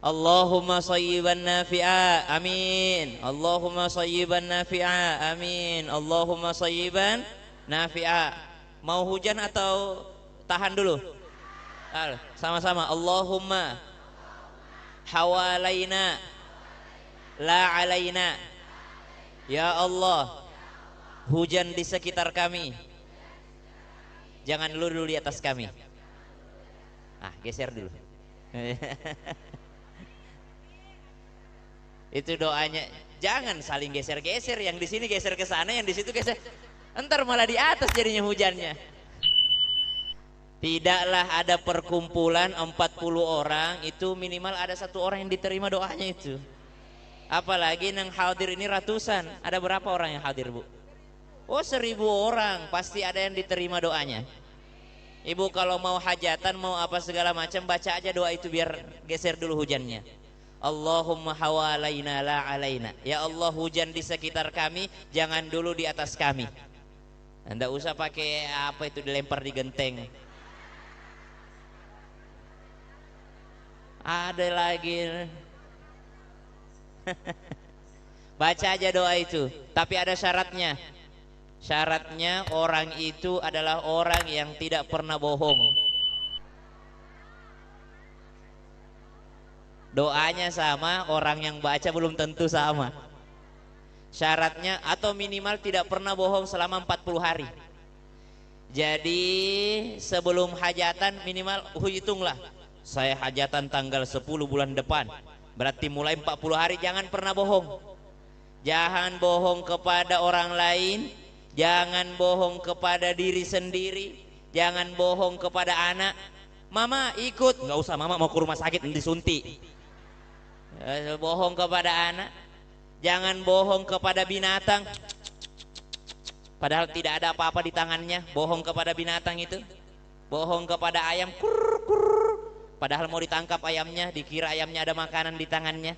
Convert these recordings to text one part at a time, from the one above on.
Allahumma shayyiban nafi'a, amin. Allahumma shayyiban nafi'a, amin. Allahumma shayyiban nafi'a. Mau hujan atau tahan dulu? Sama-sama. Allahumma hawalaina la alaina. Ya Allah, hujan di sekitar kami, jangan dulu di atas kami. Geser dulu. Itu doanya. Jangan saling geser-geser, yang di sini geser ke sana, yang di situ geser. Entar malah di atas jadinya hujannya. Tidaklah ada perkumpulan 40 orang, itu minimal ada 1 orang yang diterima doanya itu. Apalagi yang hadir ini ratusan. Ada berapa orang yang hadir, Bu? Oh, 1000 orang, pasti ada yang diterima doanya. Ibu kalau mau hajatan, mau apa segala macam, baca aja doa itu biar geser dulu hujannya. Allahumma hawalaina la alaina. Ya Allah, hujan di sekitar kami, jangan dulu di atas kami. Anda usah pakai apa itu dilempar di genteng. Ada lagi. Baca aja doa itu, tapi ada syaratnya. Syaratnya orang itu adalah orang yang tidak pernah bohong. Doanya sama, orang yang baca belum tentu sama. Syaratnya atau minimal tidak pernah bohong selama 40 hari. Jadi sebelum hajatan minimal hitunglah, saya hajatan tanggal 10 bulan depan, berarti mulai 40 hari jangan pernah bohong. Jangan bohong kepada orang lain, jangan bohong kepada diri sendiri, jangan bohong kepada anak. Mama ikut, nggak usah, mama mau ke rumah sakit disuntik. Bohong kepada anak, jangan bohong kepada binatang, padahal tidak ada apa-apa di tangannya. Bohong kepada binatang itu, bohong kepada ayam, kur kur, padahal mau ditangkap ayamnya, dikira ayamnya ada makanan di tangannya.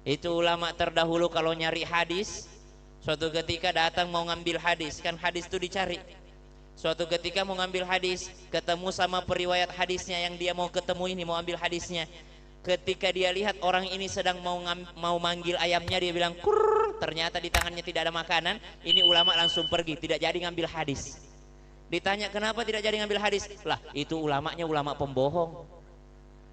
Itu ulama terdahulu kalau nyari hadis, suatu ketika datang mau ngambil hadis, kan hadis itu dicari. Suatu ketika mau ngambil hadis, ketemu sama periwayat hadisnya yang dia mau ketemu ini, mau ambil hadisnya. Ketika dia lihat orang ini sedang mau manggil ayamnya, dia bilang kur, ternyata di tangannya tidak ada makanan. Ini ulama langsung pergi, tidak jadi ngambil hadis. Ditanya kenapa tidak jadi ngambil hadis? Lah itu ulamanya ulama pembohong.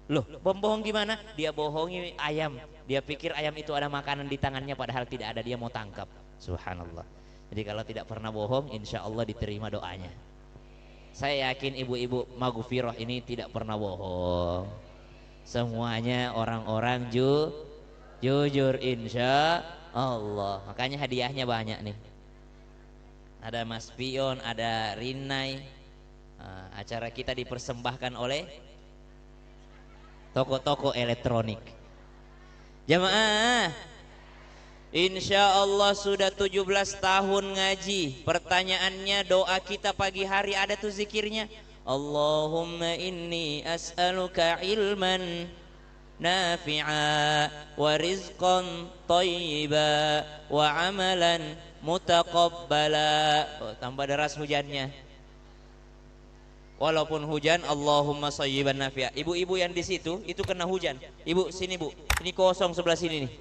Loh, pembohong gimana? Dia bohongi ayam, dia pikir ayam itu ada makanan di tangannya, padahal tidak ada, dia mau tangkap. Subhanallah. Jadi kalau tidak pernah bohong, insya Allah diterima doanya. Saya yakin ibu-ibu maghfirah ini tidak pernah bohong. Semuanya orang-orang jujur insya Allah. Makanya hadiahnya banyak nih. Ada Mas Pion, ada Rinai. Acara kita dipersembahkan oleh toko-toko elektronik. Jamaah, insya Allah sudah 17 tahun ngaji. Pertanyaannya, doa kita pagi hari ada tuh zikirnya. Allahumma inni as'aluka ilman nafi'a wa rizqan thayyiba wa amalan mutaqabbala. Tambah deras hujannya. Walaupun hujan, Allahumma shayyiban nafi'a. Ibu-ibu yang di situ itu kena hujan. Ibu sini, Bu. Ini kosong sebelah sini nih.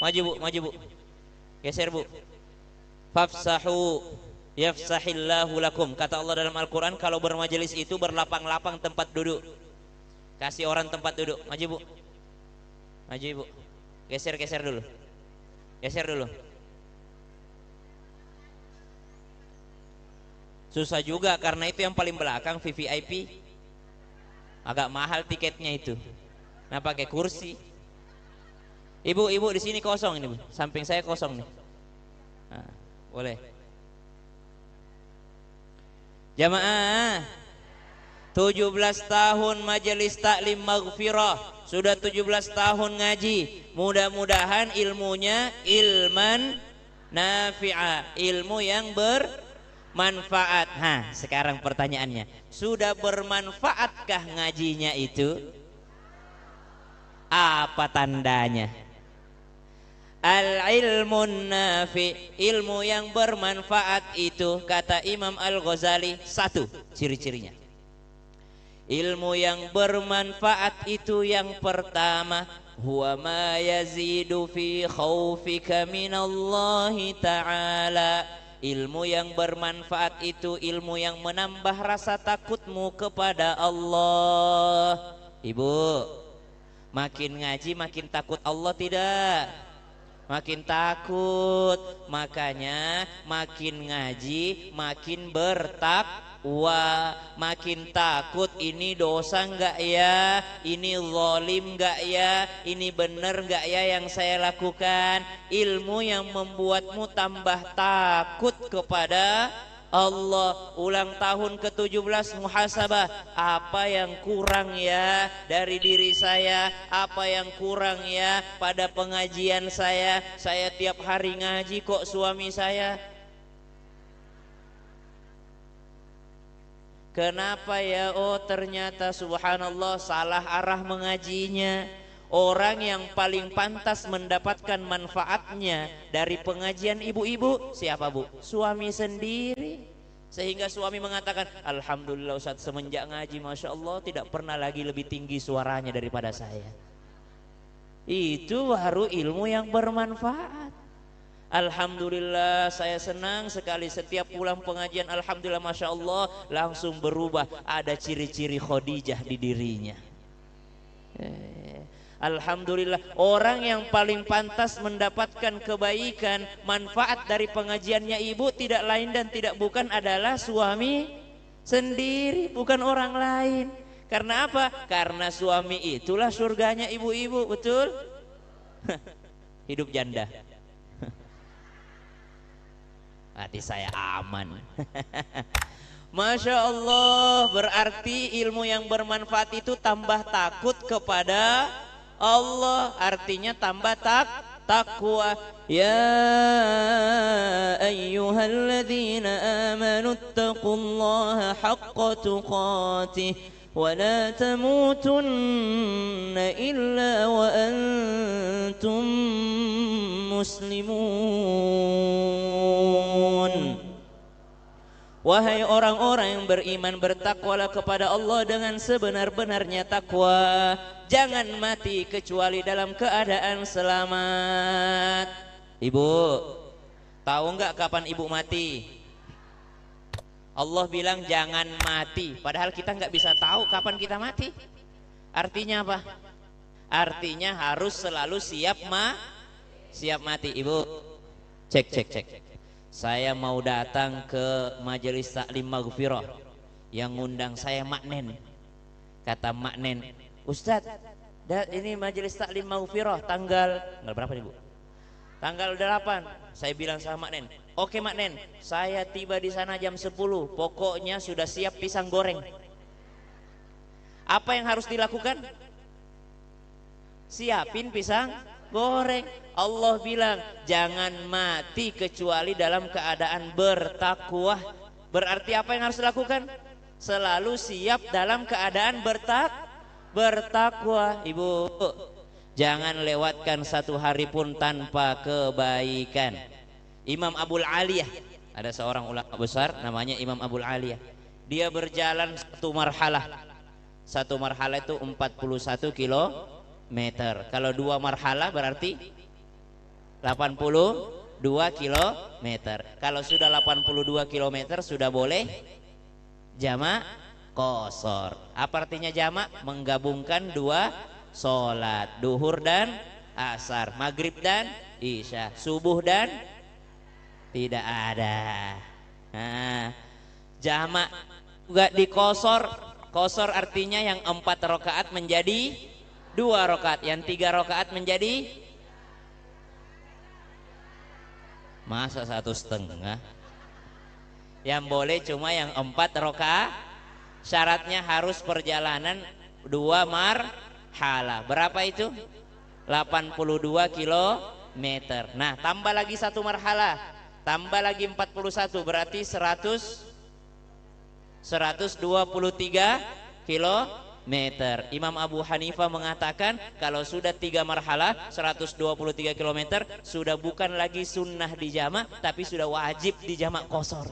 Maju, Bu, maju, Bu. Geser, Bu. Fafsahu yafsahillahu lakum. Kata Allah dalam Al-Quran, kalau bermajelis itu berlapang-lapang tempat duduk. Kasih orang tempat duduk. Maju, Bu. Maju, Ibu. Geser dulu. Geser dulu. Susah juga karena itu yang paling belakang VVIP. Agak mahal tiketnya itu. Nah, pakai kursi. Ibu di sini kosong ini, Bu. Samping saya kosong nih. Nah, boleh. Jamaah, 17 tahun majelis taklim maghfirah, sudah 17 tahun ngaji. Mudah-mudahan ilmunya ilman nafi'a, ilmu yang bermanfaat. Sekarang pertanyaannya, sudah bermanfaatkah ngajinya itu? Apa tandanya? Al-ilmun nafi, ilmu yang bermanfaat itu kata Imam Al-Ghazali, satu ciri-cirinya, Ilmu yang bermanfaat itu yang pertama, huwa ma yazidu fi khaufika minallahi ta'ala. Ilmu yang bermanfaat itu ilmu yang menambah rasa takutmu kepada Allah. Ibu, makin ngaji makin takut Allah tidak? Makin takut. Makanya makin ngaji makin bertakwa, makin takut ini dosa enggak ya, ini zalim enggak ya, ini benar enggak ya yang saya lakukan. Ilmu yang membuatmu tambah takut kepada Allah. Ulang tahun ke-17 muhasabah, apa yang kurang ya dari diri saya, apa yang kurang ya pada pengajian saya tiap hari ngaji kok suami saya kenapa ya, oh ternyata subhanallah salah arah mengajinya. Orang yang paling pantas mendapatkan manfaatnya dari pengajian ibu-ibu siapa bu? Suami sendiri. Sehingga suami mengatakan, alhamdulillah Ustaz, semenjak ngaji Masya Allah tidak pernah lagi lebih tinggi suaranya daripada saya. Itu baru ilmu yang bermanfaat. Alhamdulillah, saya senang sekali setiap pulang pengajian. Alhamdulillah Masya Allah langsung berubah, ada ciri-ciri Khadijah di dirinya. Alhamdulillah, orang yang paling pantas mendapatkan kebaikan, manfaat dari pengajiannya ibu tidak lain dan tidak bukan adalah suami sendiri, bukan orang lain. Karena apa? Karena suami itulah surganya ibu-ibu, betul? Hidup janda. Hati saya aman. Masya Allah, berarti ilmu yang bermanfaat itu tambah takut kepada Allah, artinya tambah takwa. Ya ayyuhalladzina amanu taqullaha haqqa tuqatih wa la tamutunna illa wa antum muslimun. Wahai orang-orang yang beriman, bertakwalah kepada Allah dengan sebenar-benarnya takwa. Jangan mati kecuali dalam keadaan selamat. Ibu, tahu nggak kapan ibu mati? Allah bilang jangan mati, padahal kita nggak bisa tahu kapan kita mati. Artinya apa? Artinya harus selalu siap mati. Ibu, cek. Saya mau datang ke majelis taklim maghfirah, yang ngundang saya Mak Nen. Kata Mak Nen, Ustadz, ini majelis taklim maghfirah tanggal berapa nih Bu? Tanggal 8. Saya bilang sama Mak Nen, oke Mak Nen, saya tiba di sana jam 10. Pokoknya sudah siap pisang goreng. Apa yang harus dilakukan? Siapin pisang goreng. Allah bilang jangan mati kecuali dalam keadaan bertakwa. Berarti apa yang harus dilakukan? Selalu siap dalam keadaan bertakwa. Ibu, jangan lewatkan satu hari pun tanpa kebaikan. Imam Abul Aliyah, ada seorang ulama besar namanya Imam Abul Aliyah. Dia berjalan satu marhalah. Satu marhalah itu 41 kilometer. Kalau 2 marhalah berarti 82 kilometer. Kalau sudah 82 kilometer sudah boleh jamak qashar. Apa artinya jamak? Menggabungkan 2 sholat, duhur dan asar, maghrib dan isya, subuh dan tidak ada. Nah, jamak juga di qashar. Qashar artinya yang 4 rakaat menjadi 2 rakaat, yang 3 rakaat menjadi masa 1,5. Yang boleh cuma yang 4 rakaat. Syaratnya harus perjalanan 2 marhalah. Berapa itu? 82 kilometer. Nah, tambah lagi 1 marhalah, tambah lagi 41, berarti 123 kilometer. Imam Abu Hanifah mengatakan kalau sudah 3 marhalah 123 kilometer sudah bukan lagi sunnah di jamak, tapi sudah wajib di jamak qashar.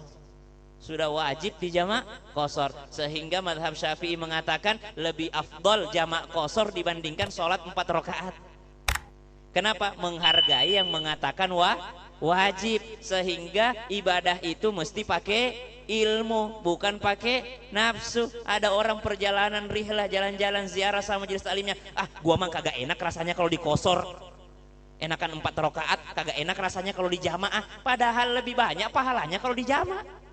sudah wajib di jamak qashar. Sehingga mazhab Syafi'i mengatakan lebih afdol jamak qashar dibandingkan sholat 4 rakaat. Kenapa? Menghargai yang mengatakan wajib. Sehingga ibadah itu mesti pakai ilmu, bukan pakai nafsu. Ada orang perjalanan rihlah, jalan-jalan ziarah sama majelis taklimnya, gua mah kagak enak rasanya kalau di qashar, enakan 4 rakaat, kagak enak rasanya kalau di jamaah. Padahal lebih banyak pahalanya kalau di jamaah,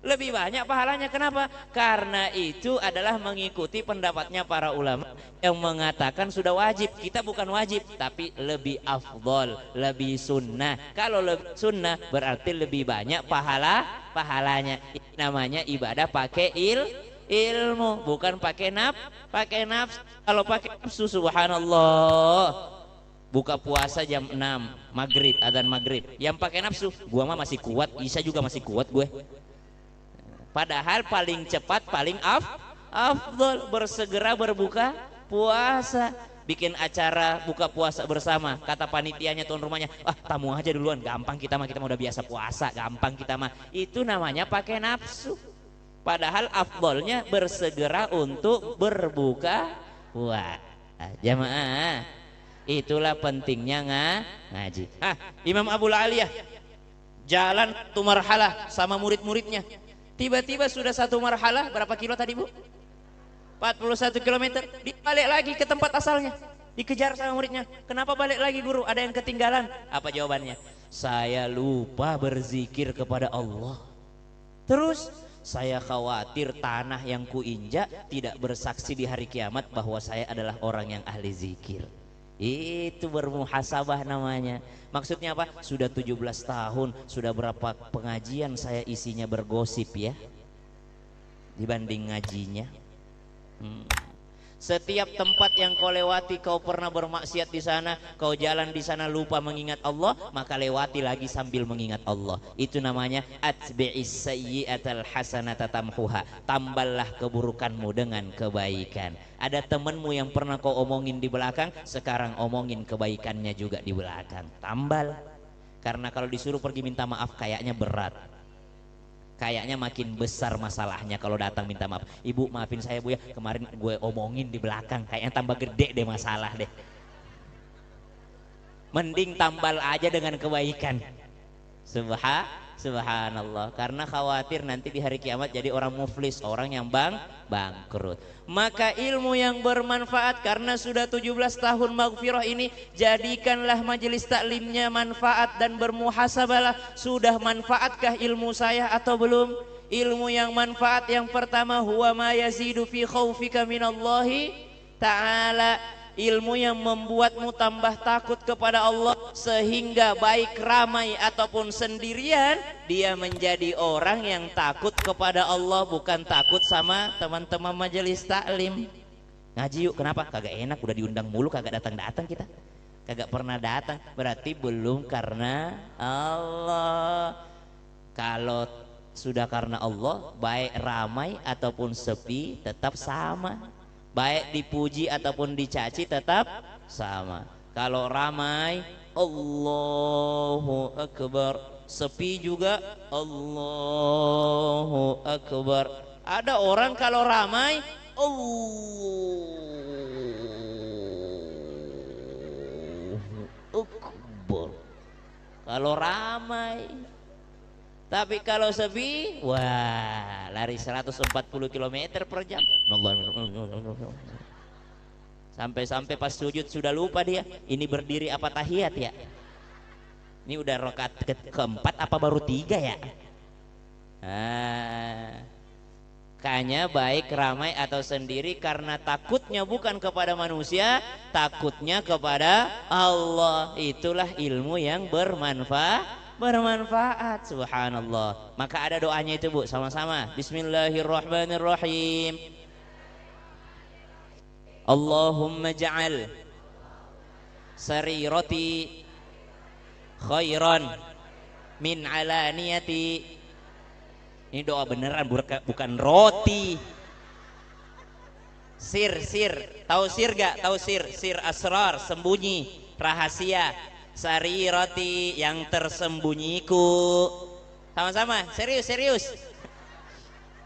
lebih banyak pahalanya. Kenapa? Karena itu adalah mengikuti pendapatnya para ulama yang mengatakan sudah wajib. Kita bukan wajib, tapi lebih afdol, lebih sunnah. Kalau lebih sunnah berarti lebih banyak pahalanya. Ini namanya ibadah pakai ilmu, bukan pakai nafsu. Kalau pakai nafsu, subhanallah, buka puasa jam 6 maghrib, adzan maghrib, yang pakai nafsu, gua mah masih kuat, Isya juga masih kuat gue. Padahal paling cepat, paling afdol bersegera berbuka puasa. Bikin acara buka puasa bersama, kata panitianya, tuan rumahnya, tamu aja duluan, gampang kita mah udah biasa puasa, gampang kita mah. Itu namanya pakai nafsu. Padahal afdolnya bersegera untuk berbuka puasa. Jamaah, itulah pentingnya ngaji. Imam Abu Aliyah jalan satu marhalah sama murid-muridnya. Tiba-tiba sudah satu marhalah, berapa kilo tadi Bu? 41 km. Balik lagi ke tempat asalnya, dikejar sama muridnya. Kenapa balik lagi guru? Ada yang ketinggalan. Apa jawabannya? Saya lupa berzikir kepada Allah. Terus saya khawatir tanah yang kuinjak tidak bersaksi di hari kiamat bahwa saya adalah orang yang ahli zikir. Itu bermuhasabah namanya. Maksudnya apa? Sudah 17 tahun, sudah berapa pengajian saya isinya bergosip ya dibanding ngajinya. Setiap tempat yang kau lewati, kau pernah bermaksiat di sana, kau jalan di sana lupa mengingat Allah, maka lewati lagi sambil mengingat Allah. Itu namanya atbi'is sayyi'atal hasanata tamhuha. Tamballah keburukanmu dengan kebaikan. Ada temanmu yang pernah kau omongin di belakang, sekarang omongin kebaikannya juga di belakang. Tambal. Karena kalau disuruh pergi minta maaf kayaknya berat, kayaknya makin besar masalahnya kalau datang minta maaf. Ibu maafin saya Bu ya, kemarin gue omongin di belakang, kayaknya tambah gede deh masalah deh. Mending tambal aja dengan kebaikan. Subhanallah. Karena khawatir nanti di hari kiamat jadi orang muflis, orang yang bangkrut. Maka ilmu yang bermanfaat, karena sudah 17 tahun maghfirah ini, jadikanlah majelis taklimnya manfaat dan bermuhasabalah. Sudah manfaatkah ilmu saya atau belum? Ilmu yang manfaat yang pertama, huwa ma yazidu fi khaufika minallahi ta'ala. Ilmu yang membuatmu tambah takut kepada Allah, sehingga baik ramai ataupun sendirian, dia menjadi orang yang takut kepada Allah, bukan takut sama teman-teman majelis taklim. Ngaji yuk, kenapa? Kagak enak, udah diundang mulu kagak datang-datang kita. Kagak pernah datang, berarti belum karena Allah. Kalau sudah karena Allah, baik ramai ataupun sepi tetap sama. Baik dipuji ataupun dicaci tetap sama. Kalau ramai, Allahu Akbar. Sepi juga, Allahu Akbar. Ada orang kalau ramai, Allahu Akbar. Kalau ramai. Tapi kalau sepi, wah, lari 140 km per jam. Sampai-sampai pas sujud sudah lupa dia, ini berdiri apa tahiyat ya? Ini udah rakaat keempat apa baru 3 ya? Kayaknya baik ramai atau sendiri, karena takutnya bukan kepada manusia, takutnya kepada Allah. Itulah ilmu yang bermanfaat. Subhanallah. Maka ada doanya itu Bu, sama-sama. Bismillahirrahmanirrahim. Allahumma ja'al sarirati khairan min alaniyati. Ini doa beneran, bukan roti. Sir, tahu sir gak? Tahu sir asrar, sembunyi, rahasia. Sarirati, yang tersembunyiku. Sama-sama, serius.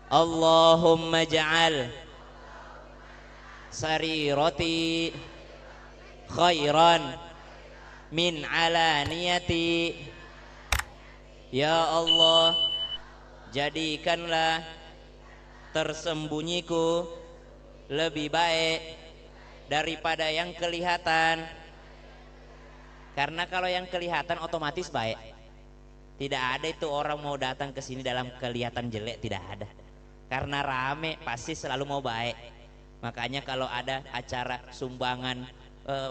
Allahumma ja'al sarirati khairan min alaniyati. Ya Allah, jadikanlah tersembunyiku lebih baik daripada yang kelihatan. Karena kalau yang kelihatan otomatis baik. Tidak ada itu orang mau datang ke sini dalam kelihatan jelek, tidak ada. Karena rame pasti selalu mau baik. Makanya kalau ada acara sumbangan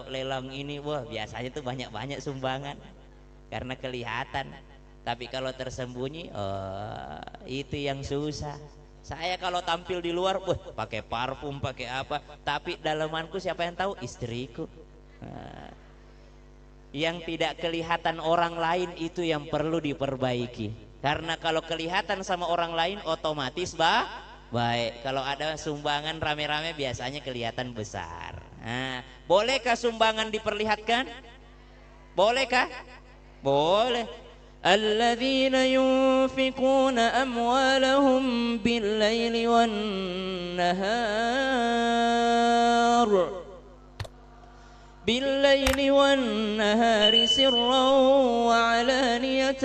lelang ini, wah biasanya tuh banyak-banyak sumbangan karena kelihatan. Tapi kalau tersembunyi, itu yang susah. Saya kalau tampil di luar, wah pakai parfum, pakai apa, tapi dalamanku siapa yang tahu? Istriku. Yang tidak kelihatan orang lain itu yang perlu diperbaiki. Karena kalau kelihatan sama orang lain otomatis baik. Kalau ada sumbangan rame-rame biasanya kelihatan besar. Nah, bolehkah sumbangan diperlihatkan? Bolehkah? Boleh. Alladzina yunfikuna amwalahum bil-laili wan-nahar بالليل والنهار سرا وعلانية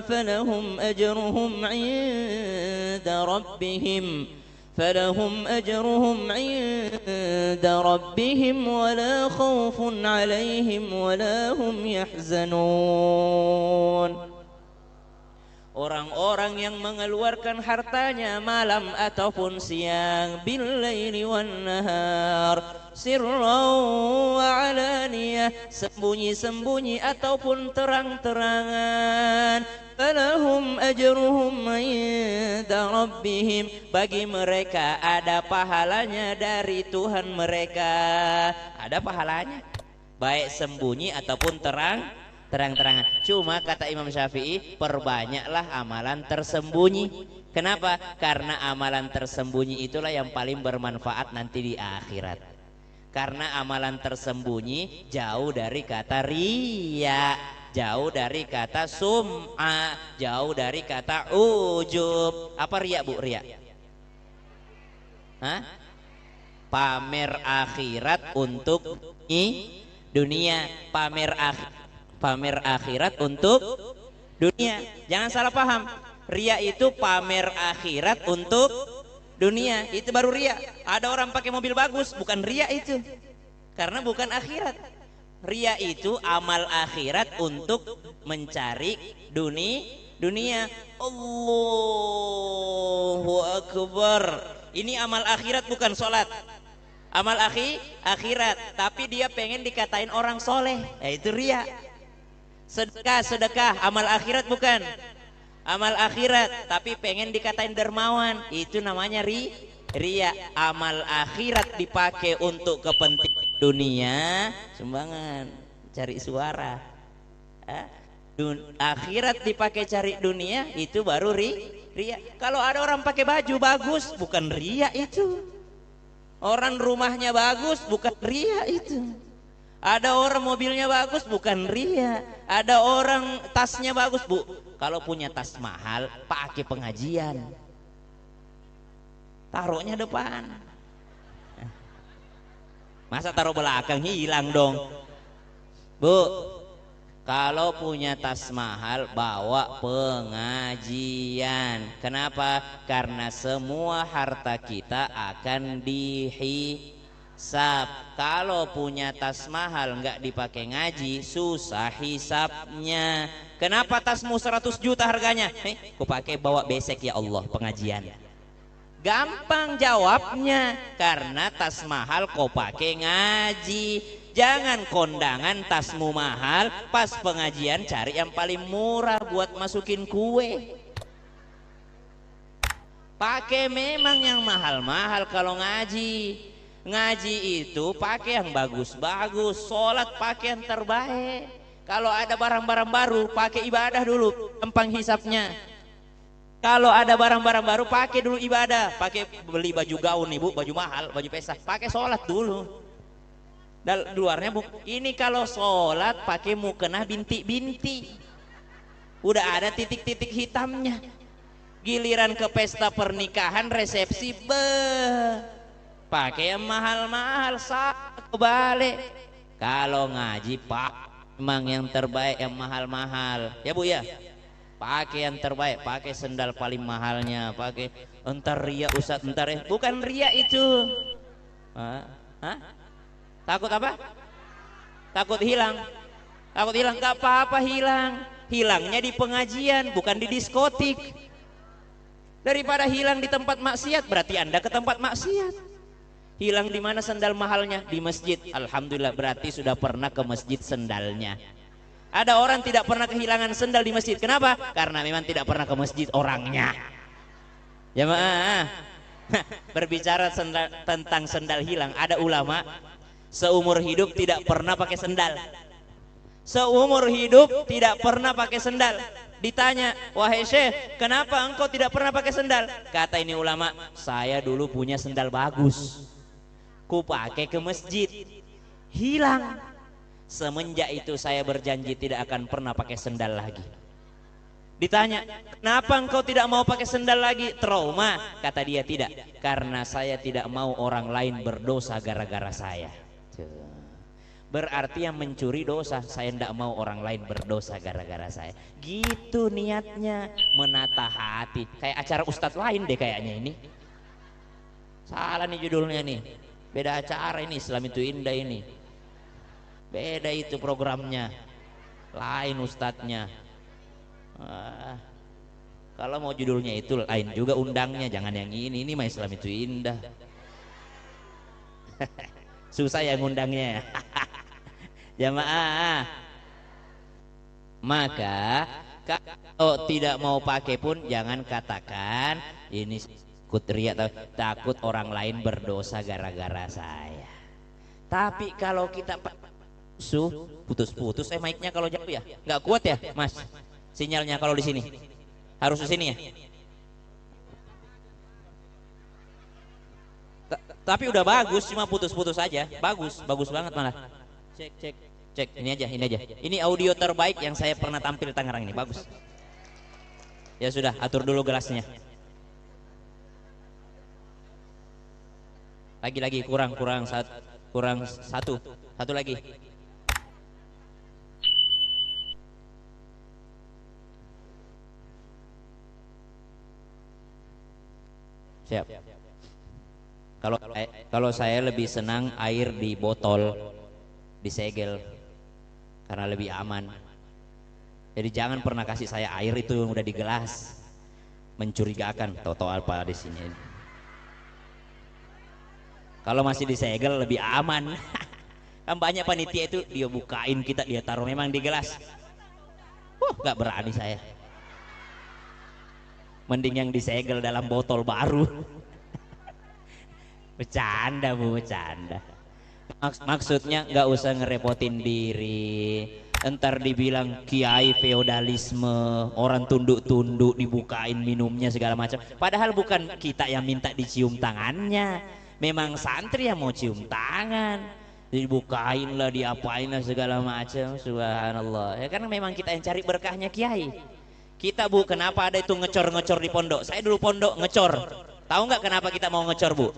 فلهم أجرهم عند ربهم ولا خوف عليهم ولا هم يحزنون. Orang-orang yang mengeluarkan hartanya malam ataupun siang, bil-laili wan-nahar, sirran wa alaniyah, sembunyi-sembunyi ataupun terang-terangan, falahum ajruhum 'inda rabbihim, bagi mereka ada pahalanya dari Tuhan mereka. Ada pahalanya, baik sembunyi ataupun terang-terangan. Cuma kata Imam Syafi'i, perbanyaklah amalan tersembunyi. Kenapa? Karena amalan tersembunyi itulah yang paling bermanfaat nanti di akhirat. Karena amalan tersembunyi jauh dari kata riya, jauh dari kata sum'a, jauh dari kata ujub. Apa riya, Bu? Riya? Hah? Pamer akhirat untuk dunia, pamer akhirat untuk dunia. Jangan salah paham. Ria itu pamer akhirat untuk dunia, itu baru ria. Ada orang pakai mobil bagus, bukan ria itu, karena bukan akhirat. Ria itu amal akhirat untuk mencari dunia. Allahu Akbar. Ini amal akhirat, bukan sholat. Amal akhirat, tapi dia pengen dikatain orang soleh, itu ria. Sedekah amal akhirat, bukan amal akhirat, tapi pengen dikatain dermawan, itu namanya ria. Amal akhirat dipakai untuk kepentingan dunia, sumbangan, cari suara. Akhirat dipakai cari dunia, itu baru ria. Kalau ada orang pakai baju bagus, bukan ria itu. Orang rumahnya bagus, bukan ria itu. Ada orang mobilnya bagus, bukan ria. Ada orang tasnya bagus, Bu. Kalau punya tas mahal, pakai pengajian, taruhnya depan. Masa taruh belakang, hilang dong, Bu. Kalau punya tas mahal, bawa pengajian. Kenapa? Karena semua harta kita akan dihisab. Kalau punya tas mahal nggak dipakai ngaji, susah hisabnya. Kenapa tasmu 100 juta harganya? Ku pakai bawa besek ya Allah pengajian. Gampang jawabnya, karena tas mahal kau pakai ngaji. Jangan kondangan tasmu mahal, pas pengajian cari yang paling murah buat masukin kue. Pakai memang yang mahal-mahal kalau ngaji. Ngaji itu pakai yang bagus-bagus, sholat pakai yang terbaik. Kalau ada barang-barang baru, pakai ibadah dulu, gampang hisapnya. Kalau ada barang-barang baru, pakai dulu ibadah. Pakai beli baju gaun ibu, baju mahal, baju pesah, pakai sholat dulu. Dan luarnya bu, ini kalau sholat pakai mukena binti-binti. Udah ada titik-titik hitamnya. Giliran ke pesta pernikahan, resepsi, pakai yang mahal-mahal, kebalik. Kalau ngaji pak, memang yang terbaik yang mahal-mahal, ya Bu ya. Pakai yang terbaik, pakai sendal paling mahalnya, pakai. Entar ria Ustaz, entar bukan ria itu. Hah? Takut apa? Takut hilang. Takut hilang, nggak apa-apa hilang. Hilangnya di pengajian, bukan di diskotik. Daripada hilang di tempat maksiat, berarti Anda ke tempat maksiat. Hilang di mana sendal mahalnya? Di masjid. Alhamdulillah, berarti sudah pernah ke masjid sendalnya. Ada orang tidak pernah kehilangan sendal di masjid. Kenapa? Karena memang tidak pernah ke masjid orangnya. Ya maaf. Berbicara tentang sendal hilang, ada ulama seumur hidup tidak pernah pakai sendal. Seumur hidup tidak pernah pakai sendal. Ditanya, wahai Syekh, kenapa engkau tidak pernah pakai sendal? Kata ini ulama, saya dulu punya sendal bagus, ku pakai ke masjid, hilang. Semenjak itu saya berjanji tidak akan pernah pakai sendal lagi. Ditanya, kenapa engkau tidak mau pakai sendal lagi? Trauma. Kata dia, tidak, karena saya tidak mau orang lain berdosa gara-gara saya. Berarti yang mencuri dosa, saya tidak mau orang lain berdosa gara-gara saya. Gitu niatnya, menata hati. Kayak acara ustadz lain deh kayaknya ini. Salah nih judulnya nih, beda acara ini. Islam itu indah ini, beda itu programnya, lain ustadznya. Kalau mau judulnya itu lain juga undangnya, jangan yang ini mah Islam itu indah. Susah ya ngundangnya. Jamaah. Maka kalau tidak mau pakai pun jangan katakan ini takut riya, takut orang lain berdosa gara-gara saya. Tapi kalau kita putus-putus, mic-nya kalau jauh ya nggak kuat ya Mas. Sinyalnya kalau di sini harus di sini ya. Tapi udah bagus, cuma putus-putus aja. Bagus banget malah. Cek. Ini aja. Ini audio terbaik yang saya pernah tampil di Tangerang ini. Bagus. Ya sudah, atur dulu gelasnya. Lagi kurang satu lagi. Siap. Kalau saya lebih senang air di botol, disegel, karena lebih aman. Jadi jangan pernah kasih saya air itu yang udah di gelas, mencurigakan. Tahu-tahu apa di sini. Kalau masih disegel lebih aman. Kan banyak panitia itu dia bukain kita, dia taruh memang di gelas. Nggak berani saya. Mending yang disegel dalam botol baru. Bercanda Bu, bercanda. Maksudnya nggak usah ngerepotin diri. Entar dibilang kiai feodalisme, orang tunduk-tunduk dibukain minumnya segala macam. Padahal bukan kita yang minta dicium tangannya, memang santri yang mau cium tangan. Dibukain lah, diapain lah segala macam. Subhanallah. Ya karena memang kita yang cari berkahnya kiai. Kita Bu, kenapa ada itu ngecor-ngecor di pondok? Saya dulu pondok ngecor. Tahu nggak kenapa kita mau ngecor Bu?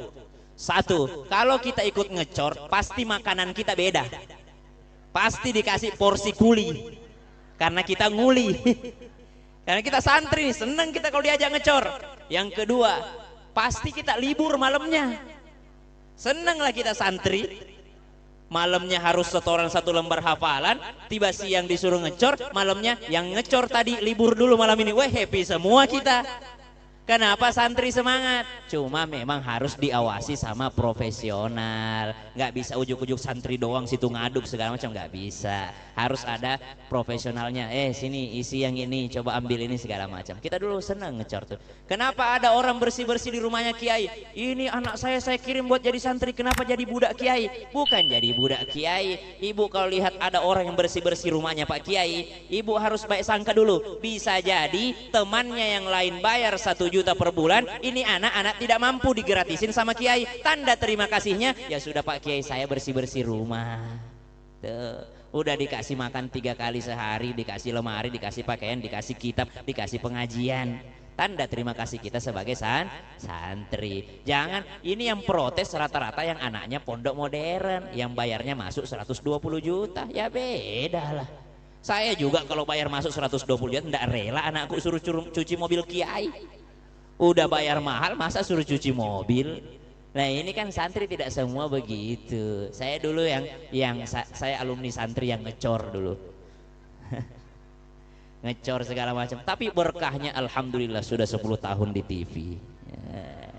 Satu, kalau kita ikut ngecor, pasti makanan kita beda. Pasti dikasih porsi kuli. Karena kita nguli. Karena kita santri, seneng kita kalau diajak ngecor. Yang kedua, pasti kita libur malamnya. Seneng lah kita santri. Malamnya harus setoran 1 lembar hafalan, tiba siang disuruh ngecor, malamnya yang ngecor tadi libur dulu malam ini. Wah, happy semua kita. Kenapa? Santri semangat. Cuma memang harus diawasi sama profesional. Nggak bisa ujuk-ujuk santri doang situ ngaduk segala macam, nggak bisa. Harus ada profesionalnya. Sini isi yang ini, coba ambil ini segala macam. Kita dulu seneng ngecor tuh. Kenapa ada orang bersih-bersih di rumahnya kiai? Ini anak saya kirim buat jadi santri. Kenapa jadi budak kiai? Bukan jadi budak kiai. Ibu kalau lihat ada orang yang bersih-bersih rumahnya Pak Kiai, ibu harus baik sangka dulu. Bisa jadi temannya yang lain bayar 1 juta per bulan, ini anak-anak tidak mampu digratisin sama kiai. Tanda terima kasihnya, ya sudah Pak Kiai saya bersih-bersih rumah. Tuh. Udah dikasih makan 3 kali sehari, dikasih lemari, dikasih pakaian, dikasih kitab, dikasih pengajian. Tanda terima kasih kita sebagai santri. Jangan, ini yang protes rata-rata yang anaknya pondok modern, yang bayarnya masuk 120 juta. Ya beda lah. Saya juga kalau bayar masuk 120 juta enggak rela anakku suruh cuci mobil kiai. Udah bayar mahal masa suruh cuci mobil. Nah ini kan santri tidak semua begitu. Saya dulu saya alumni santri yang ngecor dulu. Ngecor segala macam. Tapi berkahnya alhamdulillah sudah 10 tahun di TV. Ya.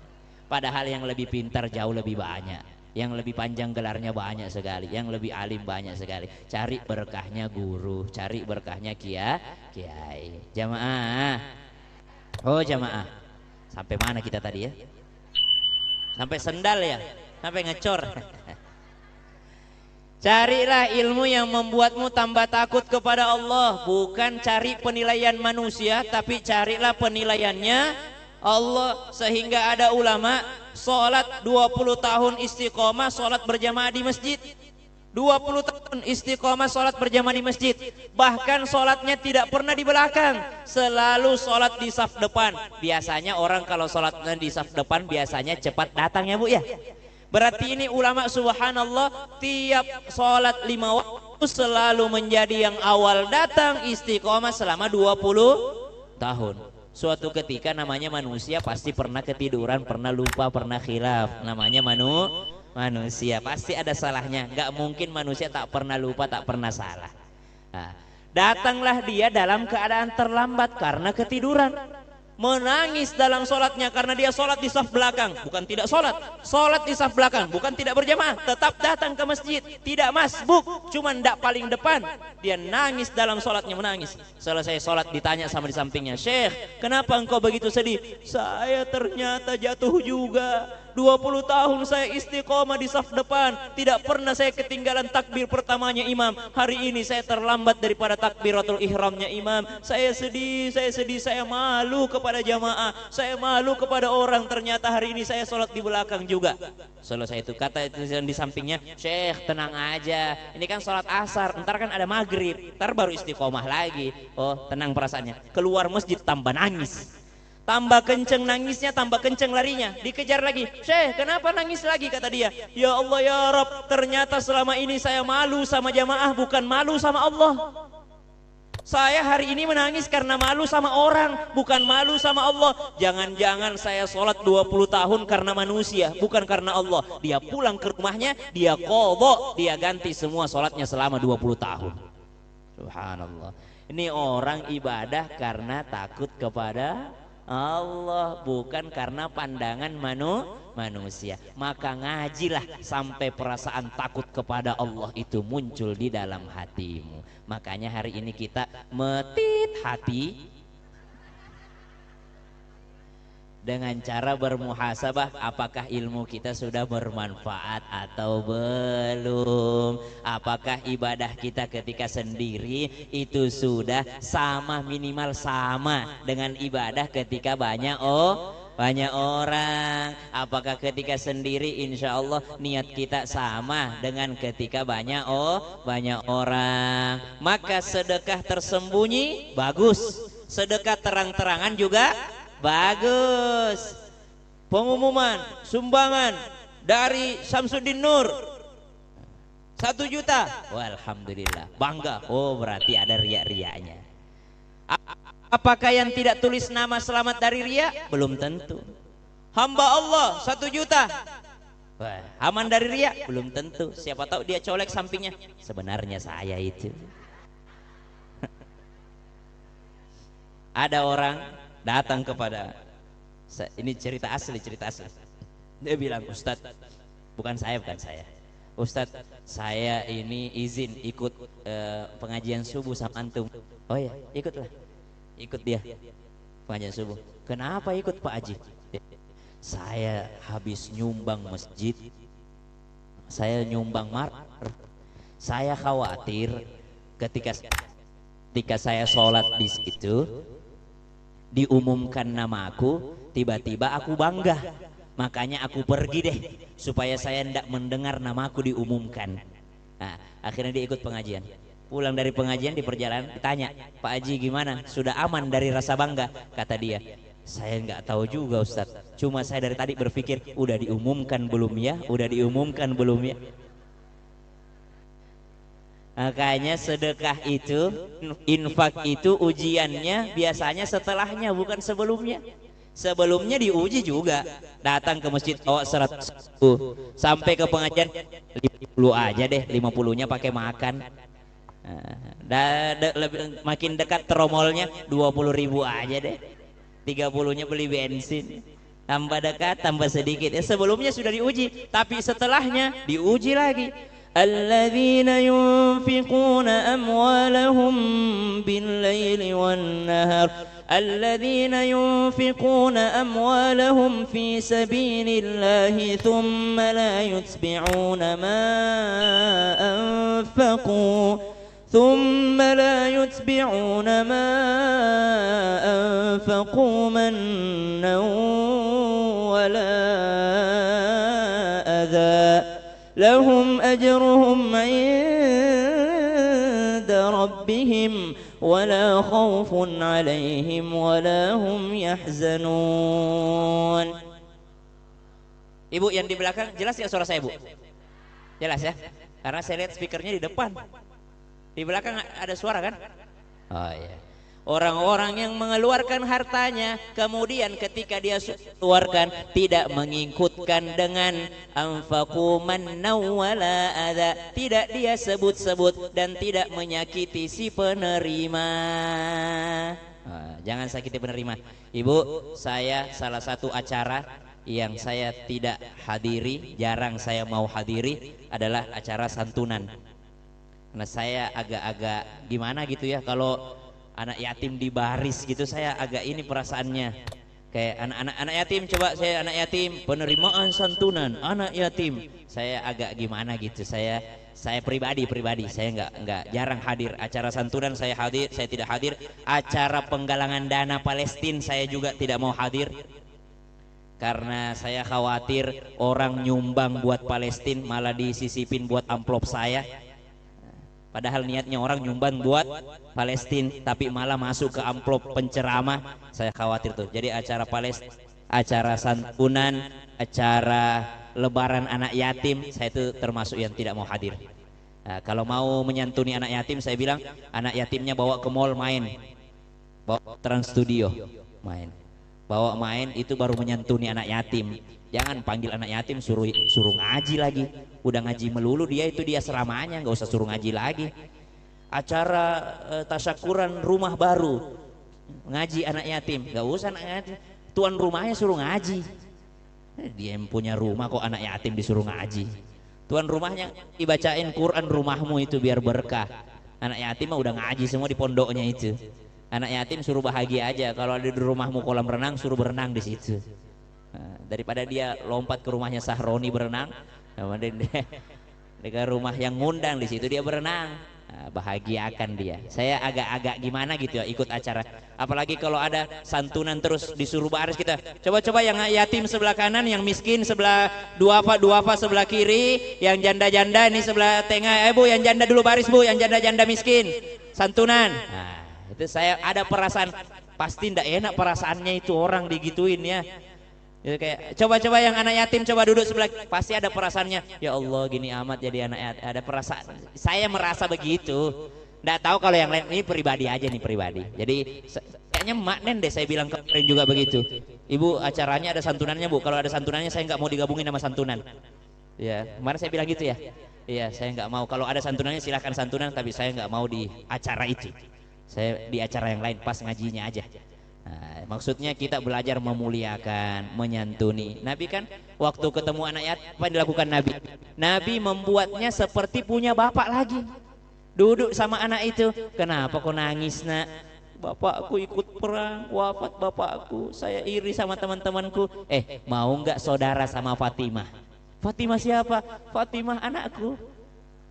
Padahal yang lebih pintar jauh lebih banyak. Yang lebih panjang gelarnya banyak sekali. Yang lebih alim banyak sekali. Cari berkahnya guru, cari berkahnya kiai. Jamaah. Oh jamaah. Sampai mana kita tadi ya? Sampai sendal ya, sampai ngecor. Carilah ilmu yang membuatmu tambah takut kepada Allah, bukan cari penilaian manusia, tapi carilah penilaiannya Allah. Sehingga ada ulama sholat 20 tahun istiqomah sholat berjamaah di masjid. 20 tahun istiqomah sholat berjamaah di masjid, bahkan sholatnya tidak pernah di belakang, selalu sholat di saf depan. Biasanya orang kalau sholatnya di saf depan biasanya cepat datang ya Bu ya. Berarti ini ulama subhanallah tiap sholat 5 waktu selalu menjadi yang awal datang, istiqomah selama 20 tahun. Suatu ketika namanya manusia pasti pernah ketiduran, pernah lupa, pernah khilaf. Namanya manusia pasti ada salahnya, nggak mungkin manusia tak pernah lupa, tak pernah salah. Nah, datanglah dia dalam keadaan terlambat karena ketiduran, menangis dalam sholatnya karena dia sholat di saf belakang, bukan tidak sholat di saf belakang, bukan tidak berjamaah, tetap datang ke masjid, tidak masbuk, cuman tidak paling depan. Dia nangis dalam sholatnya, menangis. Selesai sholat ditanya sama di sampingnya, Syekh, kenapa engkau begitu sedih? Saya ternyata jatuh juga. 20 tahun saya istiqomah di saf depan, tidak pernah saya ketinggalan takbir pertamanya imam. Hari ini saya terlambat daripada takbiratul ihramnya imam. Saya sedih, saya malu kepada jamaah, saya malu kepada orang. Ternyata hari ini saya sholat di belakang juga. Selesai itu kata itu di sampingnya, Syekh tenang aja, ini kan sholat asar, ntar kan ada maghrib, ntar baru istiqomah lagi. Oh tenang perasaannya. Keluar masjid tambah nangis, tambah kenceng nangisnya, tambah kenceng larinya. Dikejar lagi, Syekh kenapa nangis lagi? Kata dia, ya Allah ya Rabb, ternyata selama ini saya malu sama jamaah, bukan malu sama Allah. Saya hari ini menangis karena malu sama orang, bukan malu sama Allah. Jangan-jangan saya sholat 20 tahun karena manusia, bukan karena Allah. Dia pulang ke rumahnya, dia qadha, dia ganti semua sholatnya selama 20 tahun. Subhanallah. Ini orang ibadah karena takut kepada Allah, bukan karena pandangan manusia. Maka ngajilah sampai perasaan takut kepada Allah itu muncul di dalam hatimu. Makanya hari ini kita metit hati dengan cara bermuhasabah, apakah ilmu kita sudah bermanfaat atau belum, apakah ibadah kita ketika sendiri itu sudah sama, minimal sama dengan ibadah ketika banyak orang, apakah ketika sendiri insya Allah niat kita sama dengan ketika banyak orang. Maka sedekah tersembunyi bagus, sedekah terang-terangan juga bagus. Pengumuman sumbangan dari Samsudin Nur 1 juta, walhamdulillah, bangga. Oh berarti ada riak-riaknya. Apakah yang tidak tulis nama selamat dari riak? Belum tentu. Hamba Allah 1 juta, wah, aman dari riak? Belum tentu. Siapa tahu dia colek sampingnya, sebenarnya saya itu. Ada orang datang kepada, ini cerita asli. Dia bilang, Ustadz, bukan saya, Ustadz, saya ini izin ikut pengajian subuh sama antum. Oh ya, ikut dia pengajian subuh. Kenapa ikut Pak Haji? Saya habis nyumbang masjid, saya nyumbang saya khawatir ketika saya sholat di situ diumumkan nama aku, tiba-tiba aku bangga, makanya aku pergi deh supaya saya tidak mendengar namaku diumumkan. Nah, Akhirnya dia ikut pengajian. Pulang dari pengajian di perjalanan ditanya, Pak Haji gimana? Sudah aman dari rasa bangga? Kata dia, saya nggak tahu juga Ustadz. Cuma saya dari tadi berpikir, udah diumumkan belum ya? Udah diumumkan belum ya? Makanya sedekah itu, infak itu ujiannya biasanya setelahnya, bukan sebelumnya. Sebelumnya diuji juga. Datang ke masjid, oh 100 sampai ke pengajian 50 aja deh, 50-nya pakai makan. Makin dekat tromolnya 20.000 aja deh, 30-nya beli bensin. Tambah dekat tambah sedikit. Sebelumnya sudah diuji, tapi setelahnya diuji lagi. Alladzina yunfiquna amwalahum bil-laili wan-nahar. الذين ينفقون أموالهم في سبيل الله ثم لا يتبعون ما أنفقوا منا ولا أذى لهم أجرهم عند ربهم ولا خوف عليهم ولا هم يحزنون. Ibu yang di belakang jelas ya suara saya, Bu? Jelas ya? Karena saya lihat speakernya di depan. Di belakang ada suara kan? Oh iya. Orang-orang yang mengeluarkan hartanya, kemudian ketika dia keluarkan tidak mengikutkan dengan anfaqu manna wala adza, tidak dia sebut-sebut dan tidak menyakiti si penerima. Jangan sakiti penerima. Ibu, saya salah satu acara yang saya tidak hadiri, jarang saya mau hadiri adalah acara santunan. Karena saya agak-agak gimana gitu ya, kalau anak yatim di baris gitu saya agak ini perasaannya. Kayak anak yatim, coba saya anak yatim, penerimaan santunan anak yatim, saya agak gimana gitu. Saya pribadi saya nggak jarang hadir acara santunan. Saya tidak hadir acara penggalangan dana Palestina, saya juga tidak mau hadir karena saya khawatir orang nyumbang buat Palestina malah disisipin buat amplop saya. Padahal niatnya orang nyumbang buat Palestina, tapi malah masuk ke amplop penceramah. Saya khawatir tuh. Jadi acara Palestina, acara santunan, acara lebaran anak yatim, saya itu termasuk yang tidak mau hadir. Nah, kalau mau menyantuni anak yatim, saya bilang anak yatimnya bawa ke mall main, bawa Trans Studio main, bawa main, itu baru menyantuni anak yatim. Jangan panggil anak yatim suruh ngaji lagi. Udah ngaji melulu dia seramanya, nggak usah suruh ngaji lagi. Acara tasyakuran rumah baru, ngaji anak yatim, nggak usah ngaji. Tuan rumahnya suruh ngaji. Dia yang punya rumah kok anak yatim disuruh ngaji. Tuan rumahnya dibacain Quran rumahmu itu biar berkah. Anak yatim mah udah ngaji semua di pondoknya itu. Anak yatim suruh bahagia aja. Kalau ada di rumahmu kolam renang, suruh berenang di situ. Nah, daripada dia lompat ke rumahnya Sahroni berenang, kemudian dia rumah yang ngundang di situ dia berenang, nah, bahagiakan dia. Saya agak-agak gimana gitu ya ikut acara, apalagi kalau ada santunan terus disuruh baris kita. Coba-coba yang yatim sebelah kanan, yang miskin sebelah duafa sebelah kiri, yang janda-janda ini sebelah tengah. Bu, yang janda dulu baris, Bu, yang janda-janda miskin santunan. Nah, itu saya ada perasaan pasti ndak enak perasaannya itu orang digituin ya. Gitu, kayak coba-coba yang anak yatim coba duduk sebelah, pasti ada perasaannya, ya Allah gini amat jadi anak yatim. Ada perasaan, saya merasa begitu. Nggak tahu kalau yang lain, ini pribadi aja nih, pribadi. Jadi kayaknya Mak Nen deh saya bilang kemarin juga begitu. Ibu, acaranya ada santunannya, Bu. Kalau ada santunannya saya nggak mau digabungin sama santunan. Ya, kemarin saya bilang gitu ya. Iya, saya nggak mau. Kalau ada santunannya silahkan santunan, tapi saya nggak mau di acara itu. Saya di acara yang lain pas ngajinya aja. Nah, maksudnya kita belajar memuliakan, menyantuni. Nabi kan waktu ketemu anak yatim, apa yang dilakukan Nabi? Nabi membuatnya seperti punya bapak lagi. Duduk sama anak itu, kenapa kau nangis nak? Bapakku ikut perang, wafat bapakku, saya iri sama teman-temanku. Mau nggak saudara sama Fatimah? Fatimah siapa? Fatimah anakku.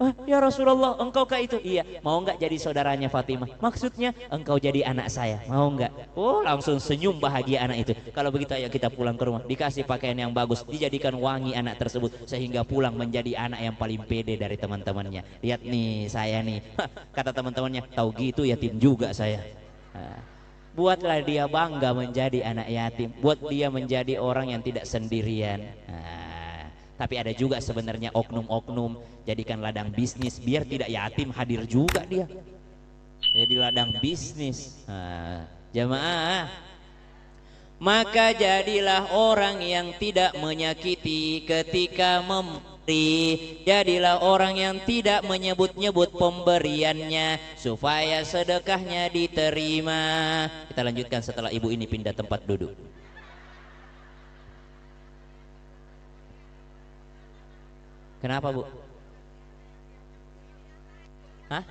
Wah, ya Rasulullah, engkaukah itu? Iya. Mau nggak jadi saudaranya Fatimah? Maksudnya engkau jadi anak saya. Mau nggak? Oh, langsung senyum bahagia anak itu. Kalau begitu ayo kita pulang ke rumah. Dikasih pakaian yang bagus, dijadikan wangi anak tersebut sehingga pulang menjadi anak yang paling pede dari teman-temannya. Lihat nih saya nih. Kata teman-temannya, tahu gitu yatim juga saya. Buatlah dia bangga menjadi anak yatim. Buat dia menjadi orang yang tidak sendirian. Tapi ada juga sebenarnya oknum-oknum jadikan ladang bisnis biar tidak yatim hadir juga dia. Jadi ladang bisnis. Jamaah, maka jadilah orang yang tidak menyakiti ketika memberi. Jadilah orang yang tidak menyebut-nyebut pemberiannya supaya sedekahnya diterima. Kita lanjutkan setelah ibu ini pindah tempat duduk. Kenapa bu? Hah?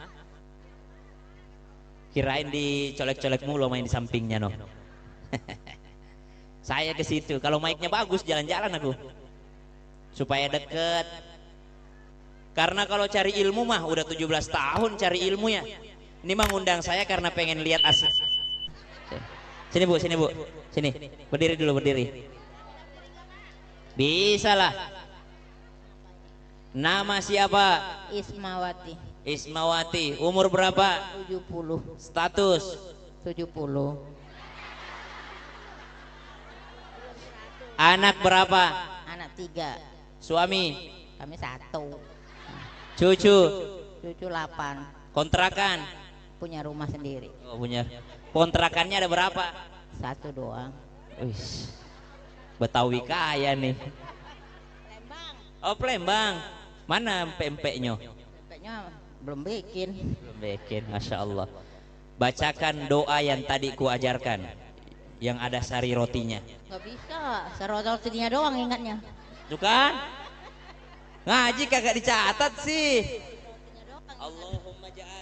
Kirain dicolek-colek mulu main di sampingnya no. Saya ke situ. Kalau mic-nya bagus jalan-jalan aku. Supaya deket. Karena kalau cari ilmu mah udah 17 tahun cari ilmunya. Ini mah ngundang saya karena pengen lihat asli. Sini bu, sini bu. Sini. Berdiri dulu, berdiri. Bisa lah. Nama siapa? Ismawati. Ismawati. Umur berapa? 70. Status? 70. Anak berapa? Anak 3. Suami? Kami 1. Cucu? Cucu 8. Kontrakan? Punya rumah sendiri. Oh, punya. Kontrakannya ada berapa? 1 doang. Wih, Betawi kaya nih. Oh, Palembang. Mana pempeknya? Pempeknya belum bikin. Belum bikin, Masya Allah. Bacakan doa yang tadi ku ajarkan, yang ada sari rotinya. Gak bisa, rotinya doang ingatnya. Tuh kan? Ngaji kagak dicatat sih.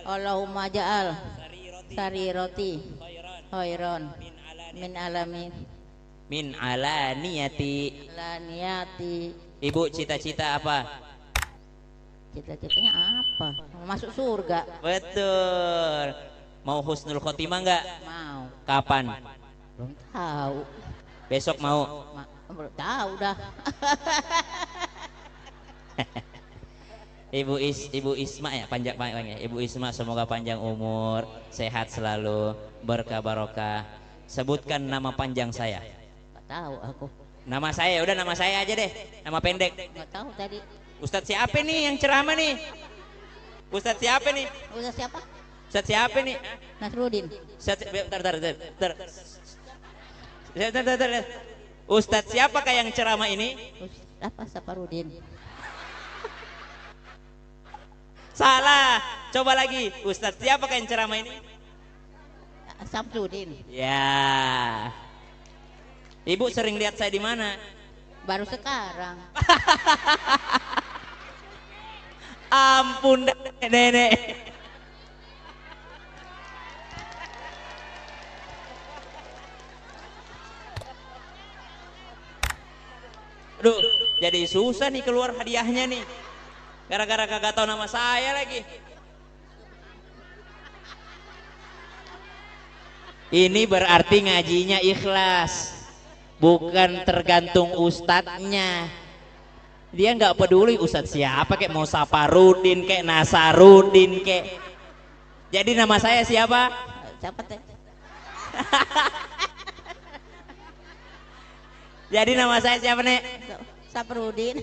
Allahumma ja'al sari roti khairon min alamin min alaniyati. Ibu cita-cita apa? Cita-citanya apa? Masuk surga. Betul. Mau husnul khotimah enggak? Mau. Kapan? Belum tahu. Besok mau? Belum tahu dah. Ibu Isma ya, panjang ya. Ibu Isma semoga panjang umur, sehat selalu, berkah barokah. Sebutkan nama panjang saya. Gak tahu aku. Nama saya, udah nama saya aja deh. Nama pendek. Gak tahu tadi. Ustadz siapa nih yang ceramah nih? Ustadz siapa nih? Ustadz siapa? Ustadz siapa nih? Nasruddin. Bentar. Ustadz siapakah yang ceramah ini? Apa Saparudin? Salah. Coba lagi. Ustadz siapakah yang ceramah ini? Samsudin. Ya. Ibu sering lihat saya di mana? Baru sekarang. Ampun nenek. Aduh, jadi susah nih keluar hadiahnya nih. Gara-gara kagak tahu nama saya lagi. Ini berarti ngajinya ikhlas. Bukan tergantung ustadznya. Dia nggak peduli ustadz siapa, kayak mau Saparudin kayak Nasarudin kayak. Jadi nama saya siapa? Siapa teh? Jadi nama saya siapa nek? Saparudin.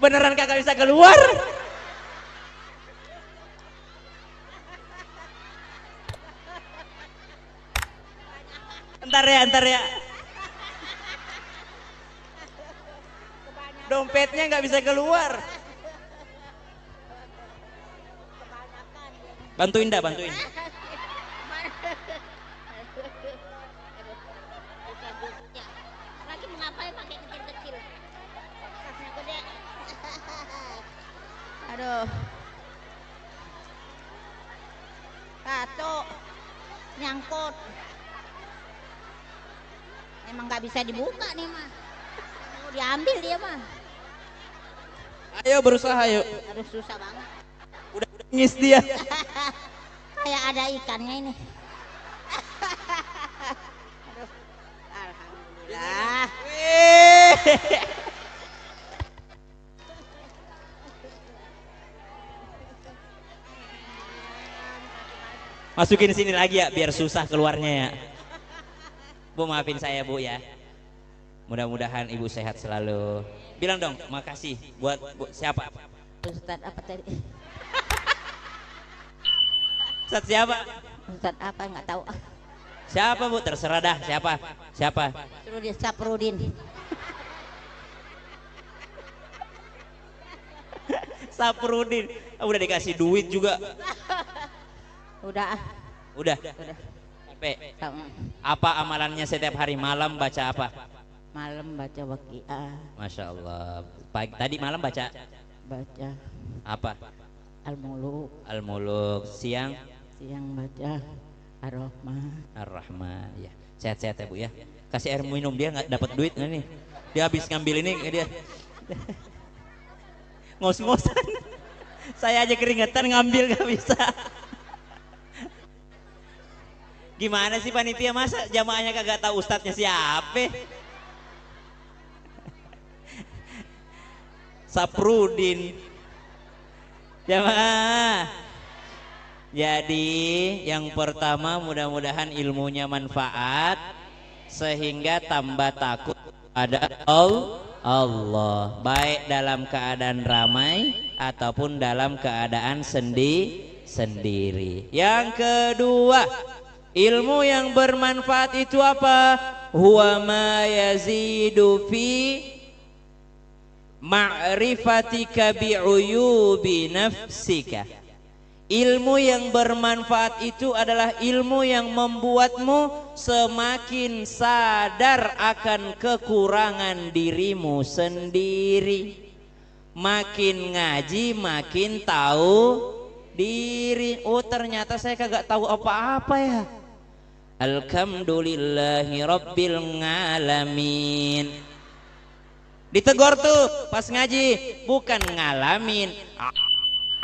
Beneran kagak bisa keluar? Ntar ya. Dompetnya nggak bisa keluar. Bantuin dah, bantuin. Lagi mengapain pakai kecil-kecil? Tasnya gede. Aduh. Satu nyangkut. Emang nggak bisa dibuka nih mah. Diambil dia mah. Ayo berusaha ayo. Aduh susah banget. Udah ngis dia. Kayak ada ikannya ini. Aduh. Alhamdulillah. Wih. Masukin sini lagi ya biar susah keluarnya ya. Bu maafin saya Bu ya. Mudah-mudahan Ibu sehat selalu. Bilang dong makasih buat siapa? Ustad apa tadi? Ustaz siapa? Ustad apa nggak tahu. Siapa Bu? Terserah dah siapa? Siapa? Suruh dia Saprudin. Saprudin. Udah dikasih duit juga. Udah. Udah. Udah. Sampai. Sama. Apa amalannya setiap hari malam baca apa? Malam baca Waqiah, Masya Allah. Pagi tadi malam baca baca apa? Al-Muluk, Al-Muluk. Siang siang baca Ar-Rahman. Ar-Rahman. Ya. Sehat-sehat ya Bu ya. Kasih air minum dia nggak dapat duit nggak nih? Dia habis ngambil ini dia. Ngos-ngosan. Saya aja keringetan ngambil nggak bisa. Gimana sih panitia masa jamaahnya kagak tahu ustadznya siapa? Saprudin. Jamaah. Jadi yang pertama mudah-mudahan ilmunya manfaat sehingga tambah takut ada Allah baik dalam keadaan ramai ataupun dalam keadaan sendiri. Yang kedua, ilmu yang bermanfaat itu apa? Huwa ma yazidu fi ma'rifatika bi'uyubi nafsika. Ilmu yang bermanfaat itu adalah ilmu yang membuatmu semakin sadar akan kekurangan dirimu sendiri. Makin ngaji makin tahu diri. Oh ternyata saya kagak tahu apa-apa ya. Alhamdulillahi Rabbil Alamin. Ditegur tuh pas ngaji, bukan ngalamin,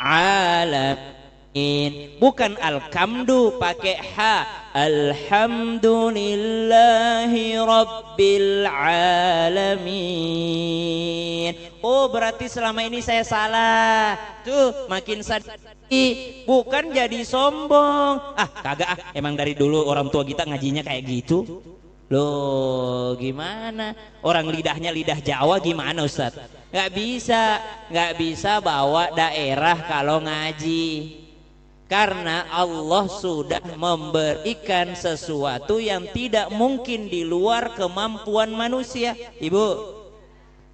alamin, bukan alhamdu pakai ha, alhamdulillahi Rabbil Alamin. Oh berarti selama ini saya salah. Tuh makin sadar. Bukan jadi sombong. Ah kagak emang dari dulu orang tua kita ngajinya kayak gitu. Loh gimana? Orang lidahnya lidah Jawa gimana Ustaz? Gak bisa bawa daerah kalau ngaji. Karena Allah sudah memberikan sesuatu yang tidak mungkin di luar kemampuan manusia. Ibu,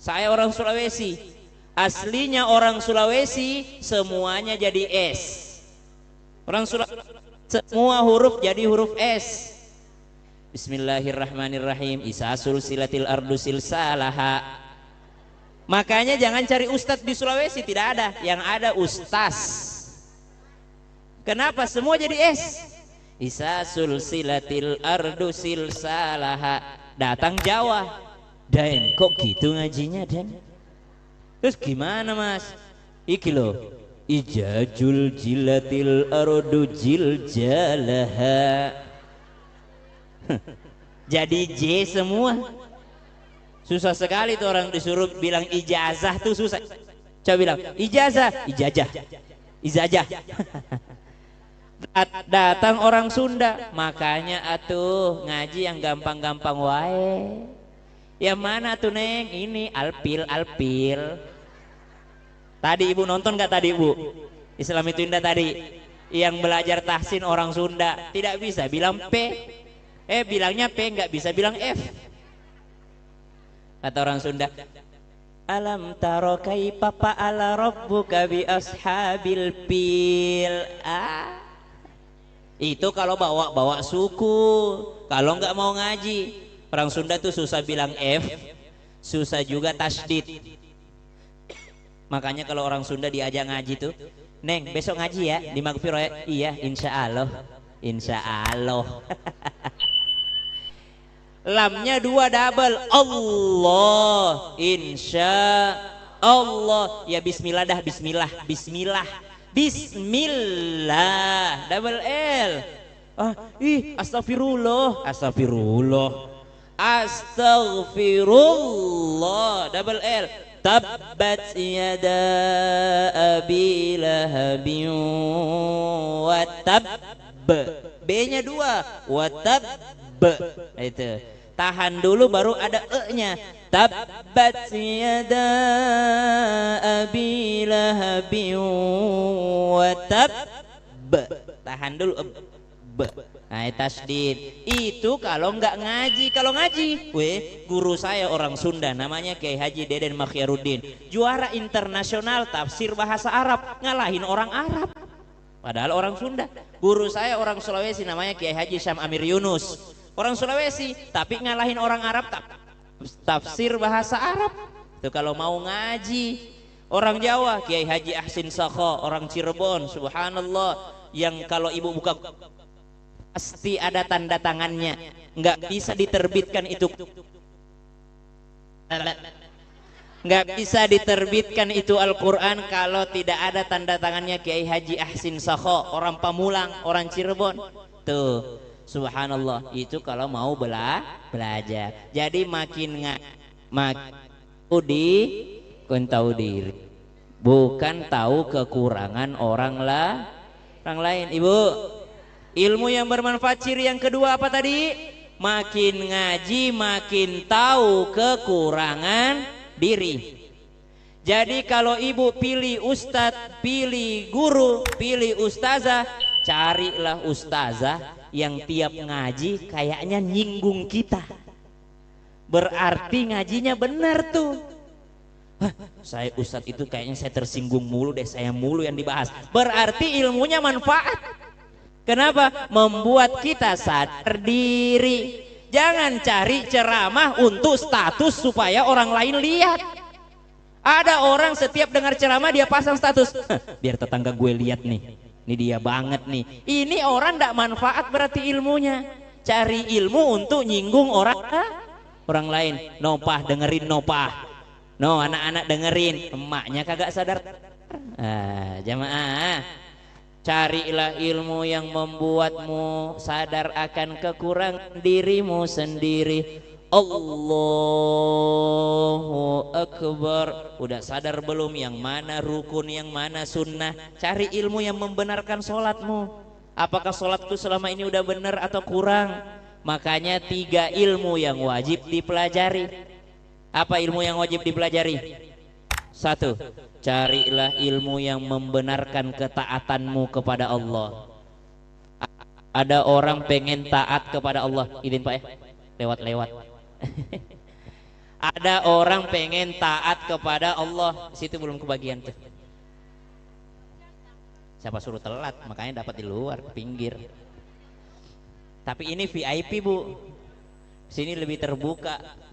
saya orang Sulawesi. Aslinya orang Sulawesi semuanya jadi S. Orang Sulawesi semua huruf jadi huruf S. Bismillahirrahmanirrahim. Isa sulsilatil ardu silsalaha. Makanya jangan cari ustadz di Sulawesi, tidak ada. Yang ada ustaz. Kenapa semua jadi S? Isa sulsilatil ardu silsalaha. Datang Jawa. Dan kok gitu ngajinya Dan? Terus gimana Mas? Iki loh. Ijajul jilatil ardu jiljalaha. Jadi J semua. Susah sekali tuh orang disuruh bilang ijazah tuh susah. Coba bilang ijazah, ijajah, izajah. Datang orang Sunda, makanya atuh ngaji yang gampang-gampang wae. Yang mana tuh Neng? Ini alpil. Tadi Ibu nonton gak tadi Ibu? Islam itu indah tadi. Yang belajar tahsin orang Sunda tidak bisa bilang P. Bilangnya P nggak bisa bilang F. Kata orang Sunda, alam taro kaifa fa'ala rabbuka bi ashabil fil. Itu kalau bawa suku. Kalau nggak mau ngaji, orang Sunda tuh susah bilang F, susah juga tasdid. Makanya kalau orang Sunda diajak ngaji tuh, Neng besok ngaji ya di Magfiro ya. Iya insya Allah. lamnya 2 double. Allah, insya Allah. Ya bismillah dah, bismillah, bismillah, bismillah, double L. Astagfirullah, astagfirullah, astagfirullah, double L. Tabbat yada abi lahabin wa tabb. B-nya 2, wa tabb. Itu. Tahan dulu baru ada E-nya. Tabbat yada abi lahabin wa tabb. Tahan dulu. Nah, tasdid itu kalau nggak ngaji. Kalau ngaji, guru saya orang Sunda namanya Kiai Haji Deden Makhyaruddin, juara internasional tafsir bahasa Arab, ngalahin orang Arab padahal orang Sunda. Guru saya orang Sulawesi namanya Kiai Haji Syam Amir Yunus, orang Sulawesi tapi ngalahin orang Arab tafsir bahasa Arab. Itu kalau mau ngaji. Orang Jawa Kiai Haji Ahsin Sakho orang Cirebon, subhanallah, yang kalau ibu buka pasti ada tanda tangannya, nggak bisa diterbitkan itu, nggak bisa diterbitkan itu Al-Quran kalau tidak ada tanda tangannya Kiai Haji Ahsin Sakho orang Pamulang, orang Cirebon. Tuh subhanallah, itu kalau mau belajar. Jadi makin tahu diri, bukan tahu kekurangan orang lain. Ibu, ilmu yang bermanfaat ciri yang kedua apa tadi? Makin ngaji makin tahu kekurangan diri. Jadi kalau ibu pilih ustadz, pilih guru, pilih ustazah, carilah ustazah yang tiap ngaji kayaknya nyinggung kita. Berarti ngajinya benar tuh. Saya ustadz itu kayaknya saya tersinggung mulu deh, saya mulu yang dibahas. Berarti ilmunya manfaat. Kenapa? Membuat kita sadar diri. Jangan cari ceramah untuk status supaya orang lain lihat. Ada orang setiap dengar ceramah dia pasang status, biar tetangga gue lihat nih, ini dia banget nih. Ini orang tidak manfaat berarti ilmunya. Cari ilmu untuk nyinggung orang lain. Nopah dengerin nopah. No, anak-anak dengerin, emaknya kagak sadar. Jamaah, carilah ilmu yang membuatmu sadar akan kekurangan dirimu sendiri. Allahu Akbar. Udah sadar belum yang mana rukun, yang mana sunnah? Cari ilmu yang membenarkan sholatmu. Apakah sholatku selama ini udah benar atau kurang? Makanya 3 ilmu yang wajib dipelajari. Apa ilmu yang wajib dipelajari? 1, carilah ilmu yang membenarkan ketaatanmu kepada Allah. Ada orang pengen taat kepada Allah, izin Pak ya, lewat-lewat. Ada orang pengen taat kepada Allah, situ belum kebagian tuh. Siapa suruh telat, makanya dapat di luar, pinggir. Tapi ini VIP Bu, sini lebih terbuka.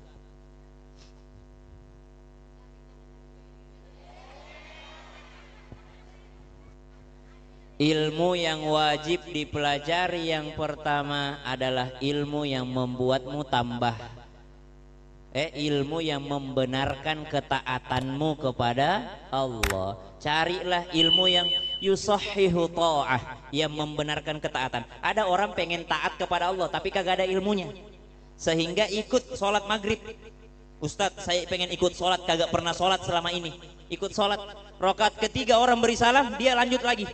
Ilmu yang wajib dipelajari yang pertama adalah ilmu yang membuatmu tambah. Ilmu yang membenarkan ketaatanmu kepada Allah. Carilah ilmu yang yusahhihu ta'ah, yang membenarkan ketaatan. Ada orang pengen taat kepada Allah tapi kagak ada ilmunya, sehingga ikut sholat maghrib. Ustadz, saya pengen ikut sholat, kagak pernah sholat selama ini. Ikut sholat, rakaat ketiga orang beri salam, dia lanjut lagi.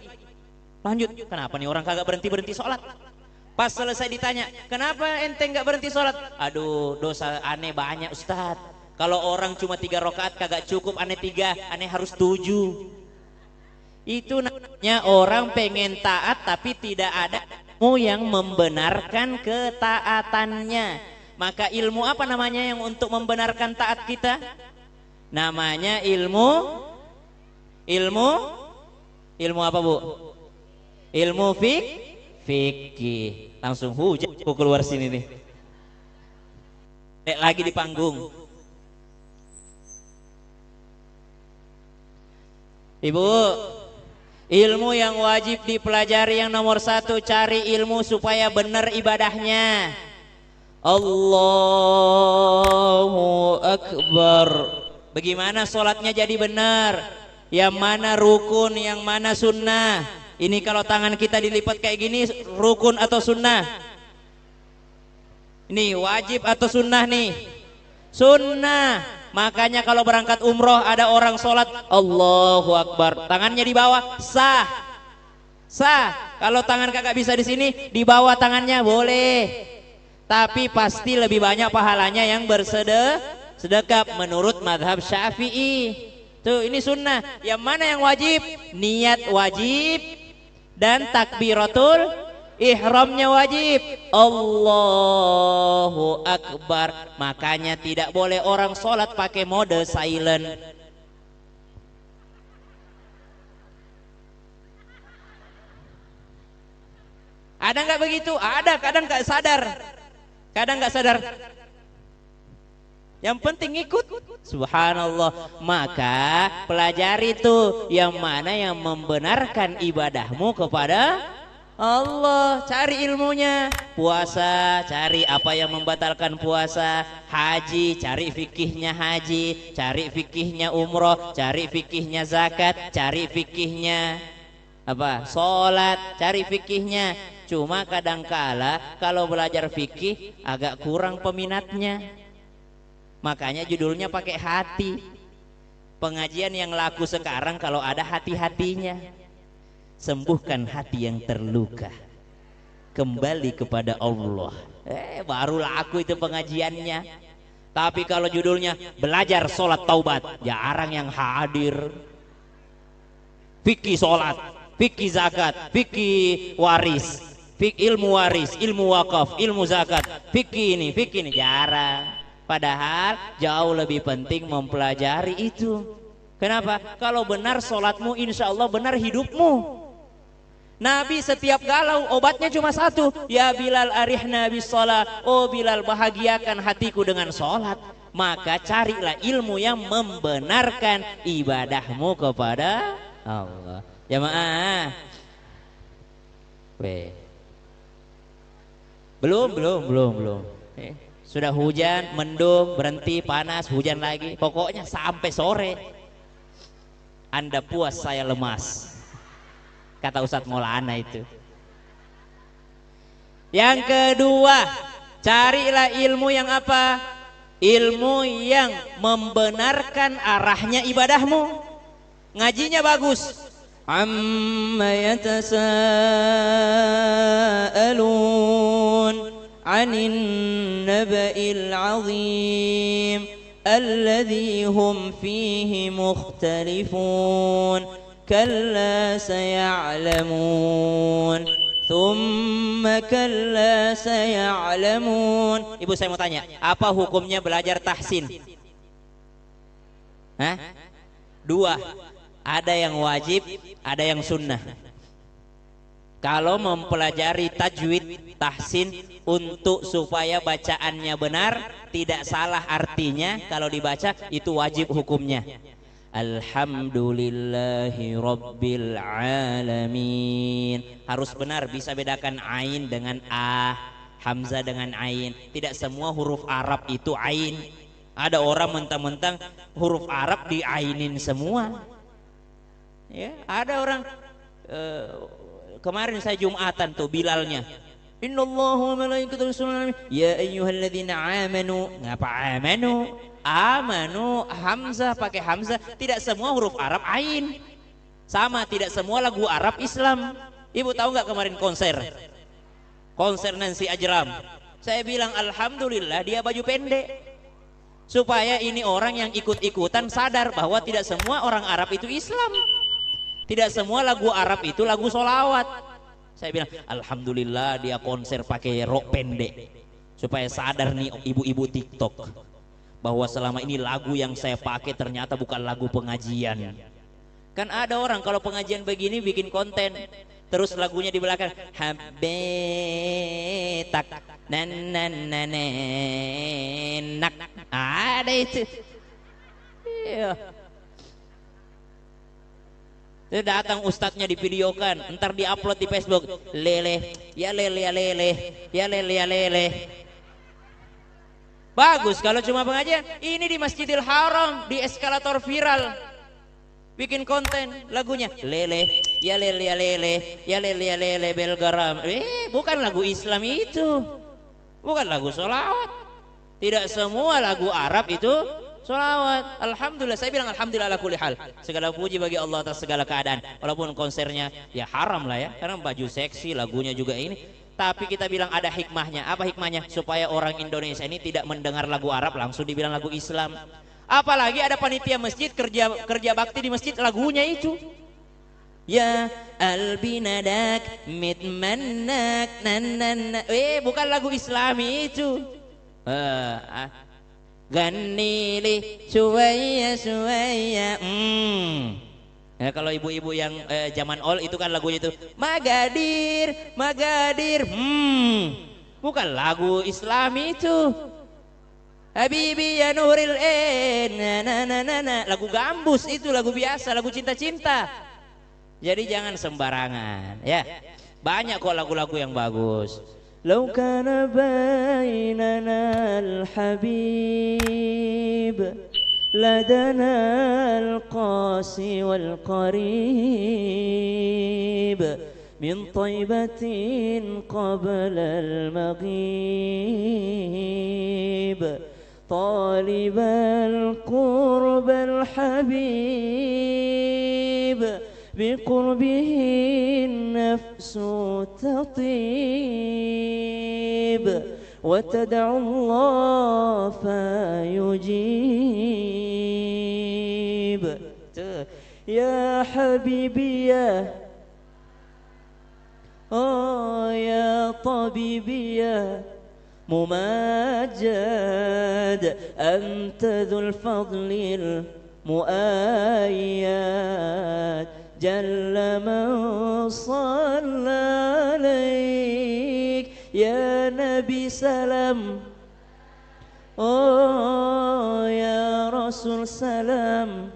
Lanjut, kenapa nih orang kagak berhenti sholat? Pas selesai ditanya, kenapa ente nggak berhenti sholat? Aduh, dosa aneh banyak Ustadz. Kalau orang cuma 3 rakaat kagak cukup, aneh 3, aneh harus 7. Itu namanya orang pengen taat tapi tidak ada ilmu yang membenarkan ketaatannya. Maka ilmu apa namanya yang untuk membenarkan taat kita? Namanya ilmu apa Bu? Ilmu fikih. Langsung hujan aku keluar sini nih. Lagi di panggung. Ibu, ilmu yang wajib dipelajari yang nomor 1, cari ilmu supaya benar ibadahnya. Allahu Akbar. Bagaimana sholatnya jadi benar? Yang mana rukun, yang mana sunnah? Ini kalau tangan kita dilipat kayak gini, rukun atau sunnah? Ini wajib atau sunnah nih? Sunnah. Makanya kalau berangkat umroh ada orang sholat Allahu Akbar, tangannya di bawah, sah. Sah. Kalau tangan kagak bisa di sini, di bawah tangannya boleh. Tapi pasti lebih banyak pahalanya yang bersedekap menurut madhab Syafi'i. Tuh, ini sunnah. Yang mana yang wajib? Niat wajib dan takbiratul ihramnya wajib. Allahu Akbar. Makanya tidak boleh orang sholat pakai mode silent. Ada nggak begitu? Ada, kadang nggak sadar. Kadang nggak sadar. Yang penting ikut. Subhanallah. Maka pelajari itu yang mana yang membenarkan ibadahmu kepada Allah. Cari ilmunya. Puasa, cari apa yang membatalkan puasa. Haji, cari fikihnya haji. Cari fikihnya umroh. Cari fikihnya zakat. Cari fikihnya apa? Sholat. Cari fikihnya. Cuma kadangkala kalau belajar fikih agak kurang peminatnya. Makanya judulnya pakai hati. Pengajian yang laku sekarang kalau ada hati-hatinya. Sembuhkan hati yang terluka, kembali kepada Allah. Baru laku itu pengajiannya. Tapi kalau judulnya belajar sholat taubat, jarang yang hadir. Fikih sholat, fikih zakat, fikih waris, ilmu waris, ilmu wakaf, ilmu zakat, fikih ini jarang. Padahal jauh lebih penting mempelajari itu. Kenapa? Kalau benar sholatmu, insya Allah benar hidupmu. Nabi setiap galau obatnya cuma satu. Ya Bilal arihna bis sholat. Oh Bilal, bahagiakan hatiku dengan sholat. Maka carilah ilmu yang membenarkan ibadahmu kepada Allah. Jamaah. Belum. Sudah hujan, mendung, berhenti, panas, hujan lagi. Pokoknya sampai sore. Anda puas, saya lemas. Kata Ustadz Maulana itu. Yang kedua, carilah ilmu yang apa? Ilmu yang membenarkan arahnya ibadahmu. Ngajinya bagus. Amma yatasaalun 'anil naba'il 'azim alladzi hum fihi mukhtalifun kalla saya'lamun thumma kalla saya'lamun. Ibu, saya mau tanya, apa hukumnya belajar tahsin? Hah? Dua, ada yang wajib, ada yang sunnah. Kalau mempelajari tajwid, tahsin untuk supaya bacaannya benar, tidak salah artinya, kalau dibaca itu wajib hukumnya. Alhamdulillahi Rabbil Alamin. Harus benar, bisa bedakan ain dengan a, hamzah dengan ain. Tidak semua huruf Arab itu ain. Ada orang mentang-mentang huruf Arab diainin semua. Ya, ada orang kemarin saya Jumatan tuh Bilalnya. Innallaha wa malaikatahu yusholluna ya ayyuhalladzina amanu. Ngapa amanu? Amanu hamzah pakai hamzah. Tidak semua huruf Arab ain. Sama, tidak semua lagu Arab Islam. Ibu tahu nggak kemarin konser Nancy Ajram? Saya bilang alhamdulillah dia baju pendek. Supaya ini orang yang ikut-ikutan sadar bahwa tidak semua orang Arab itu Islam. Tidak semua lagu Arab itu lagu solawat. Saya bilang alhamdulillah dia konser pakai rok pendek. Supaya sadar nih ibu-ibu TikTok bahwa selama ini lagu yang saya pakai ternyata bukan lagu pengajian. Kan ada orang kalau pengajian begini bikin konten, terus lagunya di belakang habetak nanenak, ada itu. Iya. Terus datang ustadznya divideokan, ntar diupload di Facebook. Lele, ya lele, ya lele, ya lele, ya lele. Bagus kalau cuma pengajian. Ini di Masjidil Haram, di eskalator viral. Bikin konten lagunya lele ya lele ya lele ya lele ya lele belgaram. Bukan lagu Islam itu. Bukan lagu sholawat. Tidak semua lagu Arab itu sholawat. Alhamdulillah, saya bilang alhamdulillah ala kulli hal. Segala puji bagi Allah atas segala keadaan. Walaupun konsernya ya haram lah ya, karena baju seksi, lagunya juga ini. Tapi kita bilang ada hikmahnya. Apa hikmahnya? Supaya orang Indonesia ini tidak mendengar lagu Arab langsung dibilang lagu Islam. Apalagi ada panitia masjid kerja bakti di masjid, lagunya itu. Ya albinadak mitmanak nanana. Bukan lagu Islami itu. Ganili suwaya suwaya. Ya, kalau ibu-ibu yang zaman old itu kan lagunya itu Magadir, Magadir. Bukan lagu Islami itu. Habibi ya Nuril lagu gambus itu, lagu biasa, lagu cinta-cinta. Jadi jangan sembarangan ya. Banyak kok lagu-lagu yang bagus. Lau kana bainana al-habib لدنا القاسي والقريب من طيبة قبل المغيب طالب القرب الحبيب بقربه النفس تطيب وتدعو الله فيجيب يا حبيبي يا طبيبي يا ممجد أنت ذو الفضل المؤيد جل من صلى عليك يا نبي سلام يا رسول سلام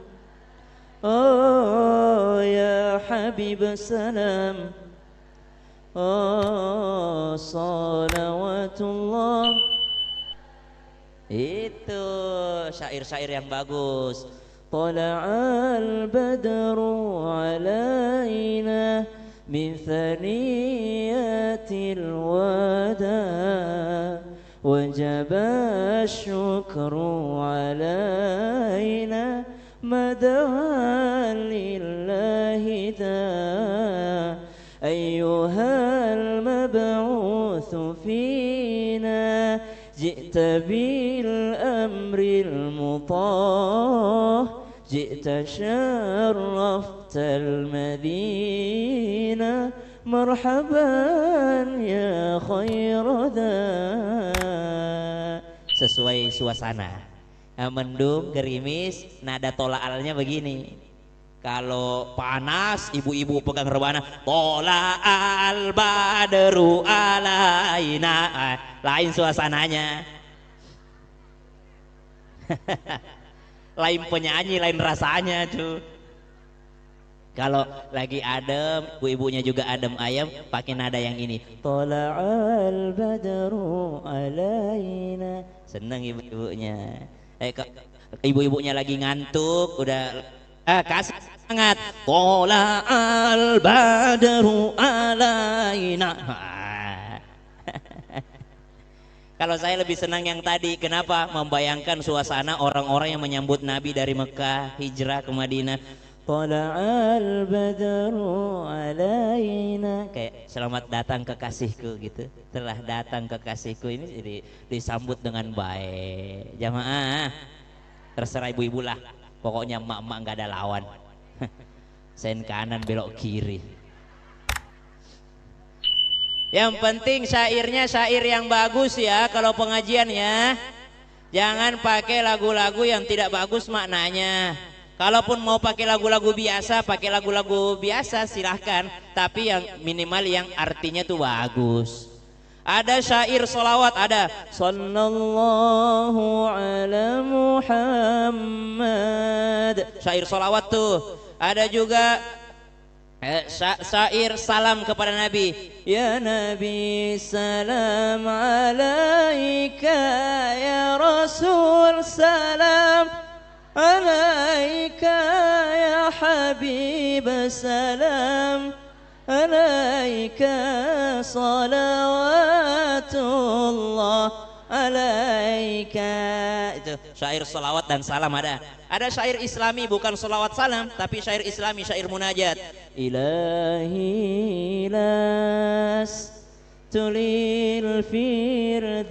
يا حبيب سلام صلوات الله. Itu syair-syair yang bagus. Tala'al badru alaina min thaniyatil wada wajaba syukru alaina madahan lillahi da ayyuhal mab'uthu fina ji'ta bil amril mutah جئت شرفت المدينة مرحبا يا خير ذا. Sesuai suasana, mendung, gerimis, nada tolaalnya begini. Kalau panas, ibu-ibu pegang rebana, tola'al badru alaina, lain suasananya. Lain penyanyi, lain rasanya tuh. Kalau lagi adem, ibu-ibunya juga adem ayam, pakai nada yang ini. Tola'al badru alaina. Seneng ibu-ibunya. Ibu-ibunya lagi ngantuk, udah kasih semangat. Tola'al badru alaina. Kalau saya lebih senang yang tadi. Kenapa? Membayangkan suasana orang-orang yang menyambut Nabi dari Mekah hijrah ke Madinah. Tala'al badru alaina, kayak selamat datang kekasihku gitu. Telah datang kekasihku, ini jadi disambut dengan baik. Jamaah, terserah ibu-ibu lah. Pokoknya emak-emak nggak ada lawan. Sen kanan belok kiri. Yang penting syairnya syair yang bagus ya. Kalau pengajian ya, jangan pakai lagu-lagu yang tidak bagus maknanya. Kalaupun mau pakai lagu-lagu biasa, pakai lagu-lagu biasa silahkan. Tapi yang minimal yang artinya tuh bagus. Ada syair solawat, ada Sallallahu ala Muhammad, syair solawat tuh. Ada juga Syair salam kepada Nabi. Ya Nabi salam alaika, ya Rasul salam alaika, ya Habib salam alaika, salawatullah alaika. Itu syair salawat dan salam ada. Ada syair islami bukan salawat salam, tapi syair islami, syair munajat. Ilahi las tulil firdaus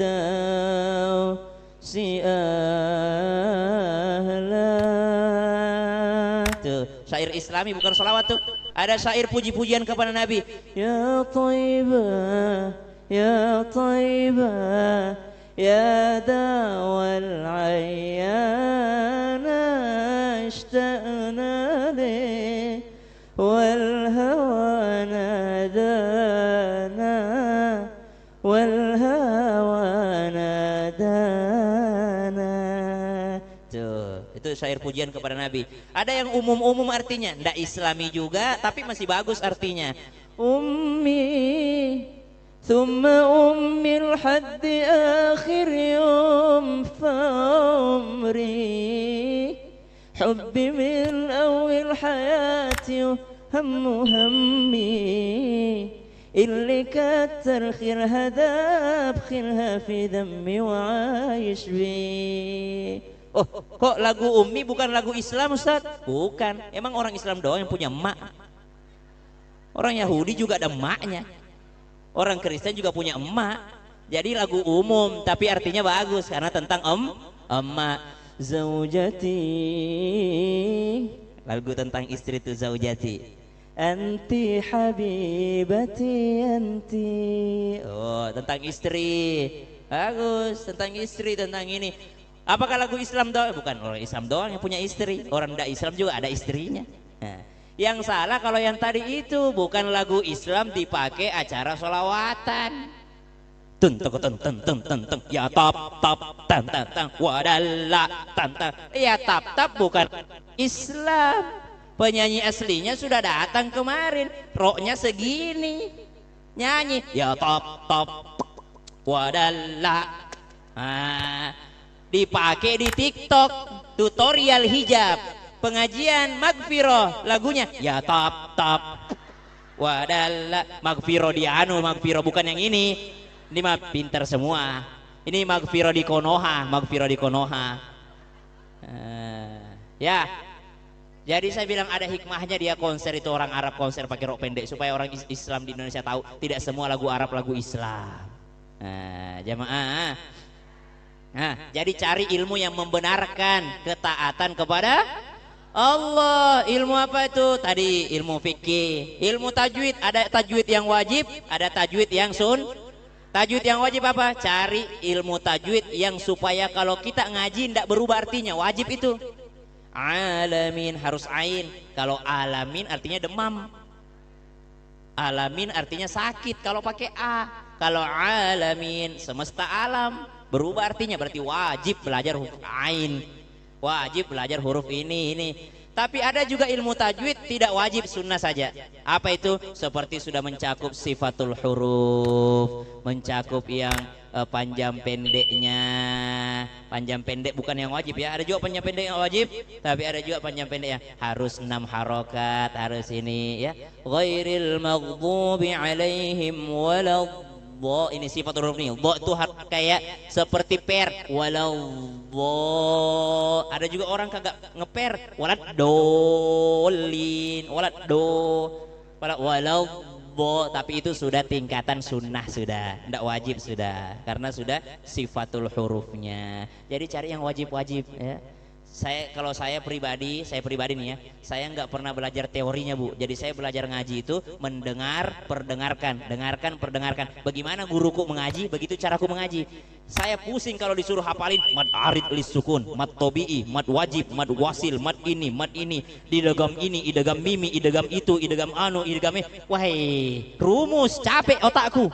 si ahla. Tuh, syair islami bukan salawat tuh. Ada syair puji-pujian kepada Nabi. Ya Taibah, ya Taibah, ya dawal ayyana ishta'na li wal hawa nadana wal hawa nadana. Tuh, itu syair pujian kepada Nabi. Ada yang umum-umum artinya, ndak islami juga tapi masih bagus artinya. Ummi ثم أمي الحد آخر يوم فعمري حبي من أول حياتي هم همي اللي كتر خيرها داب خيرها في دمي وعايش بيه. Oh, kok lagu Ummi bukan lagu Islam, Ustaz? Bukan, emang orang Islam doang yang punya emak. Orang Yahudi juga ada emaknya. Orang Kristen juga punya emak. Jadi lagu umum tapi artinya bagus karena tentang emak. Zaujati, lagu tentang istri itu zaujati. Anti habibati anti. Oh, tentang istri. Bagus, tentang istri, tentang ini. Apakah lagu Islam doang? Bukan orang Islam doang yang punya istri. Orang tidak Islam juga ada istrinya. Nah, yang salah kalau yang tadi itu bukan lagu Islam dipakai acara sholawatan. Tun tung tung tung tung tung tung ya tap tap tan tan tan wadalla tan tan. Ya tap tap bukan Islam. Penyanyi aslinya sudah datang kemarin. Roknya segini. Nyanyi ya tap tap wadalla. Dipakai di TikTok tutorial hijab. Pengajian magfiro lagunya ya tap tap wadalla. Magfiro di magfiro bukan yang ini mah pinter semua. Ini magfiro di Konoha, magfiro di Konoha. Ya, jadi saya bilang ada hikmahnya dia konser itu, orang Arab konser pakai rok pendek supaya orang Islam di Indonesia tahu tidak semua lagu Arab lagu Islam. Jamaah. Nah, jadi cari ilmu yang membenarkan ketaatan kepada Allah. Ilmu apa itu? Tadi ilmu fikih, ilmu tajwid. Ada tajwid yang wajib, ada tajwid yang Tajwid yang wajib apa? Cari ilmu tajwid yang supaya kalau kita ngaji tidak berubah artinya. Wajib itu. Alamin harus ain. Kalau alamin artinya demam. Alamin artinya sakit kalau pakai a. Kalau alamin semesta alam, berubah artinya, berarti wajib belajar huruf ain. Wajib belajar huruf ini. Tapi ada juga ilmu tajwid tidak wajib, sunnah saja. Apa itu? Seperti sudah mencakup sifatul huruf, mencakup yang panjang pendeknya. Panjang pendek bukan yang wajib ya. Ada juga panjang pendek yang wajib, tapi ada juga panjang pendek yang harus 6 harokat, harus ini ya. Ghairil maghdubi alaihim walad. Ini sifat huruf nih. Bo itu kayak seperti per. Walau ada juga orang kagak ngeper. Walad dolin. Walad do. Walau bo. Tapi itu sudah tingkatan sunnah sudah. Tidak wajib sudah. Karena sudah sifatul hurufnya. Jadi cari yang wajib-wajib ya. Kalau saya pribadi nih ya, saya nggak pernah belajar teorinya Bu. Jadi saya belajar ngaji itu mendengar, perdengarkan. Bagaimana guruku mengaji, begitu caraku mengaji. Saya pusing kalau disuruh hafalin mad arid lis sukun, mad tobi'i, mad wajib, mad wasil, mad ini, idgham ini, idgham mimi, idgham itu, idgham anu, idgham wahai, rumus capek otakku.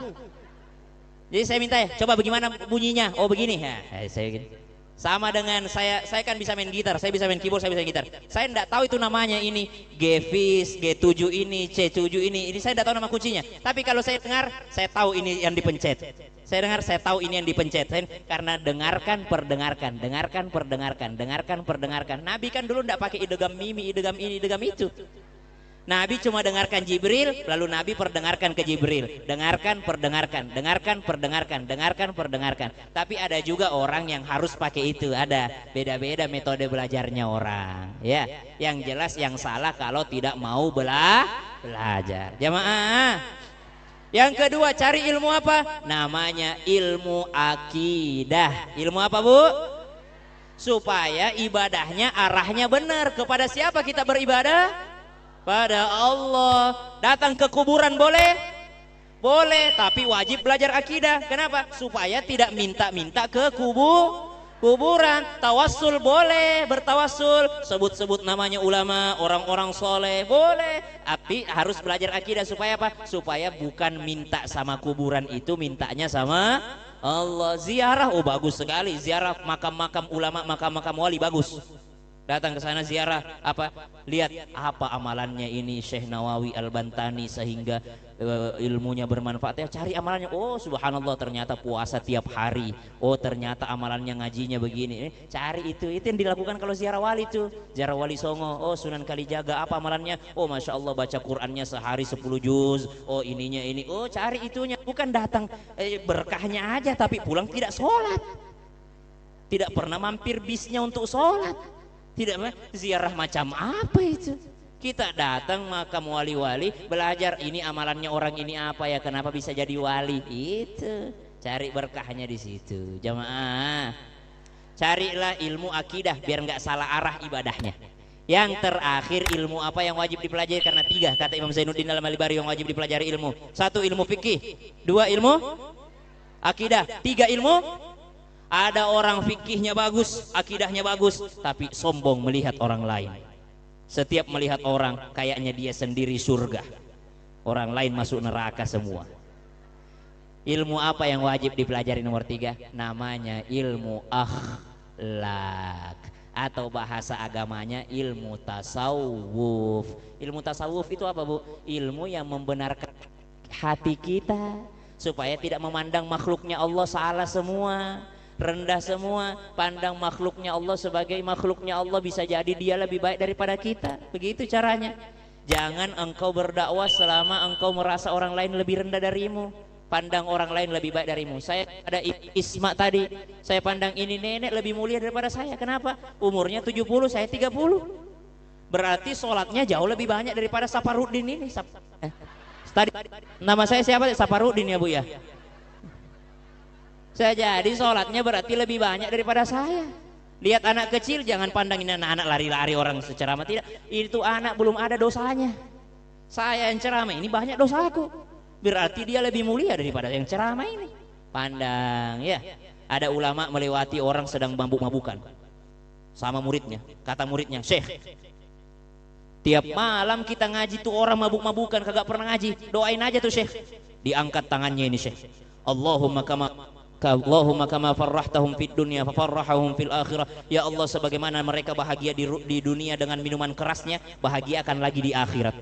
Jadi saya minta ya, coba bagaimana bunyinya? Oh begini ya. Saya gini. Sama dengan saya kan bisa main gitar, saya bisa main keyboard, saya bisa gitar. Saya enggak tahu itu namanya ini G-Fis, G7 ini, C7 ini saya enggak tahu nama kuncinya. Tapi kalau saya dengar, saya tahu ini yang dipencet. Saya dengar, saya tahu ini yang dipencet. Karena dengarkan, perdengarkan, dengarkan, perdengarkan, dengarkan, perdengarkan. Nabi kan dulu enggak pakai idgham mimi, idgham ini, idgham itu. Nabi cuma dengarkan Jibril, lalu Nabi perdengarkan ke Jibril. Dengarkan, perdengarkan, dengarkan, perdengarkan, dengarkan, perdengarkan. Tapi ada juga orang yang harus pakai itu. Ada beda-beda metode belajarnya orang. Ya, yang jelas yang salah kalau tidak mau belajar. Jamaah. Yang kedua, cari ilmu apa? Namanya ilmu akidah. Ilmu apa, Bu? Supaya ibadahnya arahnya benar. Kepada siapa kita beribadah? Pada Allah. Datang ke kuburan boleh? Boleh, tapi wajib belajar akidah. Kenapa? Supaya tidak minta-minta ke kuburan. Tawassul boleh, bertawassul, sebut-sebut namanya ulama, orang-orang soleh, boleh. Tapi harus belajar akidah supaya apa? Supaya bukan minta sama kuburan itu, mintanya sama Allah. Ziarah, oh bagus sekali. Ziarah makam-makam ulama, makam-makam wali, bagus. Datang ke sana ziarah, apa? Lihat apa amalannya ini Syekh Nawawi Al-Bantani sehingga ilmunya bermanfaat. Ya, cari amalannya. Oh, subhanallah, ternyata puasa tiap hari. Oh, ternyata amalannya ngajinya begini. Cari itu yang dilakukan kalau ziarah wali itu. Ziarah Wali Songo. Oh, Sunan Kalijaga, apa amalannya? Oh, masya Allah, baca Qurannya sehari 10 juz. Oh, ininya ini. Oh, cari itunya. Bukan datang berkahnya aja tapi pulang tidak sholat. Tidak pernah mampir bisnya untuk sholat. Tidak, ziarah macam apa itu? Kita datang makam wali-wali, belajar ini amalannya orang ini apa ya, kenapa bisa jadi wali? Itu cari berkahnya di situ. Jamaah, carilah ilmu akidah biar nggak salah arah ibadahnya. Yang terakhir, ilmu apa yang wajib dipelajari? Karena 3 kata Imam Zainuddin dalam Al-Bari yang wajib dipelajari ilmu. 1 ilmu fikih, 2 ilmu akidah, 3 ilmu. Ada orang fikihnya bagus, akidahnya bagus, tapi sombong melihat orang lain. Setiap melihat orang, kayaknya dia sendiri surga, orang lain masuk neraka semua. Ilmu apa yang wajib dipelajari nomor 3? Namanya ilmu akhlak, atau bahasa agamanya ilmu tasawuf. Ilmu tasawuf itu apa, Bu? Ilmu yang membenarkan hati kita supaya tidak memandang makhluknya Allah salah semua, rendah semua. Pandang makhluknya Allah sebagai makhluknya Allah, bisa jadi dia lebih baik daripada kita. Begitu caranya. Jangan engkau berdakwah selama engkau merasa orang lain lebih rendah darimu, pandang orang lain lebih baik darimu. Saya ada Isma tadi, saya pandang ini nenek lebih mulia daripada saya. Kenapa? Umurnya 70, saya 30. Berarti sholatnya jauh lebih banyak daripada Saparudin ini. Tadi nama saya siapa? Saparudin ya, Bu ya. Saya jadi sholatnya berarti lebih banyak daripada saya. Lihat anak kecil, jangan pandangin anak-anak lari-lari orang seceramah, tidak. Itu anak belum ada dosanya. Saya yang ceramah ini banyak dosaku. Berarti dia lebih mulia daripada yang ceramah ini. Pandang ya. Ada ulama melewati orang sedang mabuk-mabukan sama muridnya. Kata muridnya, Syekh, tiap malam kita ngaji tuh orang mabuk-mabukan, kagak pernah ngaji. Doain aja tuh Syekh. Diangkat tangannya ini Syekh. Allahumma kama farrahtahum fid dunya fafarrahum fil akhirah. Ya Allah, sebagaimana mereka bahagia di dunia dengan minuman kerasnya, bahagia akan lagi di akhirat.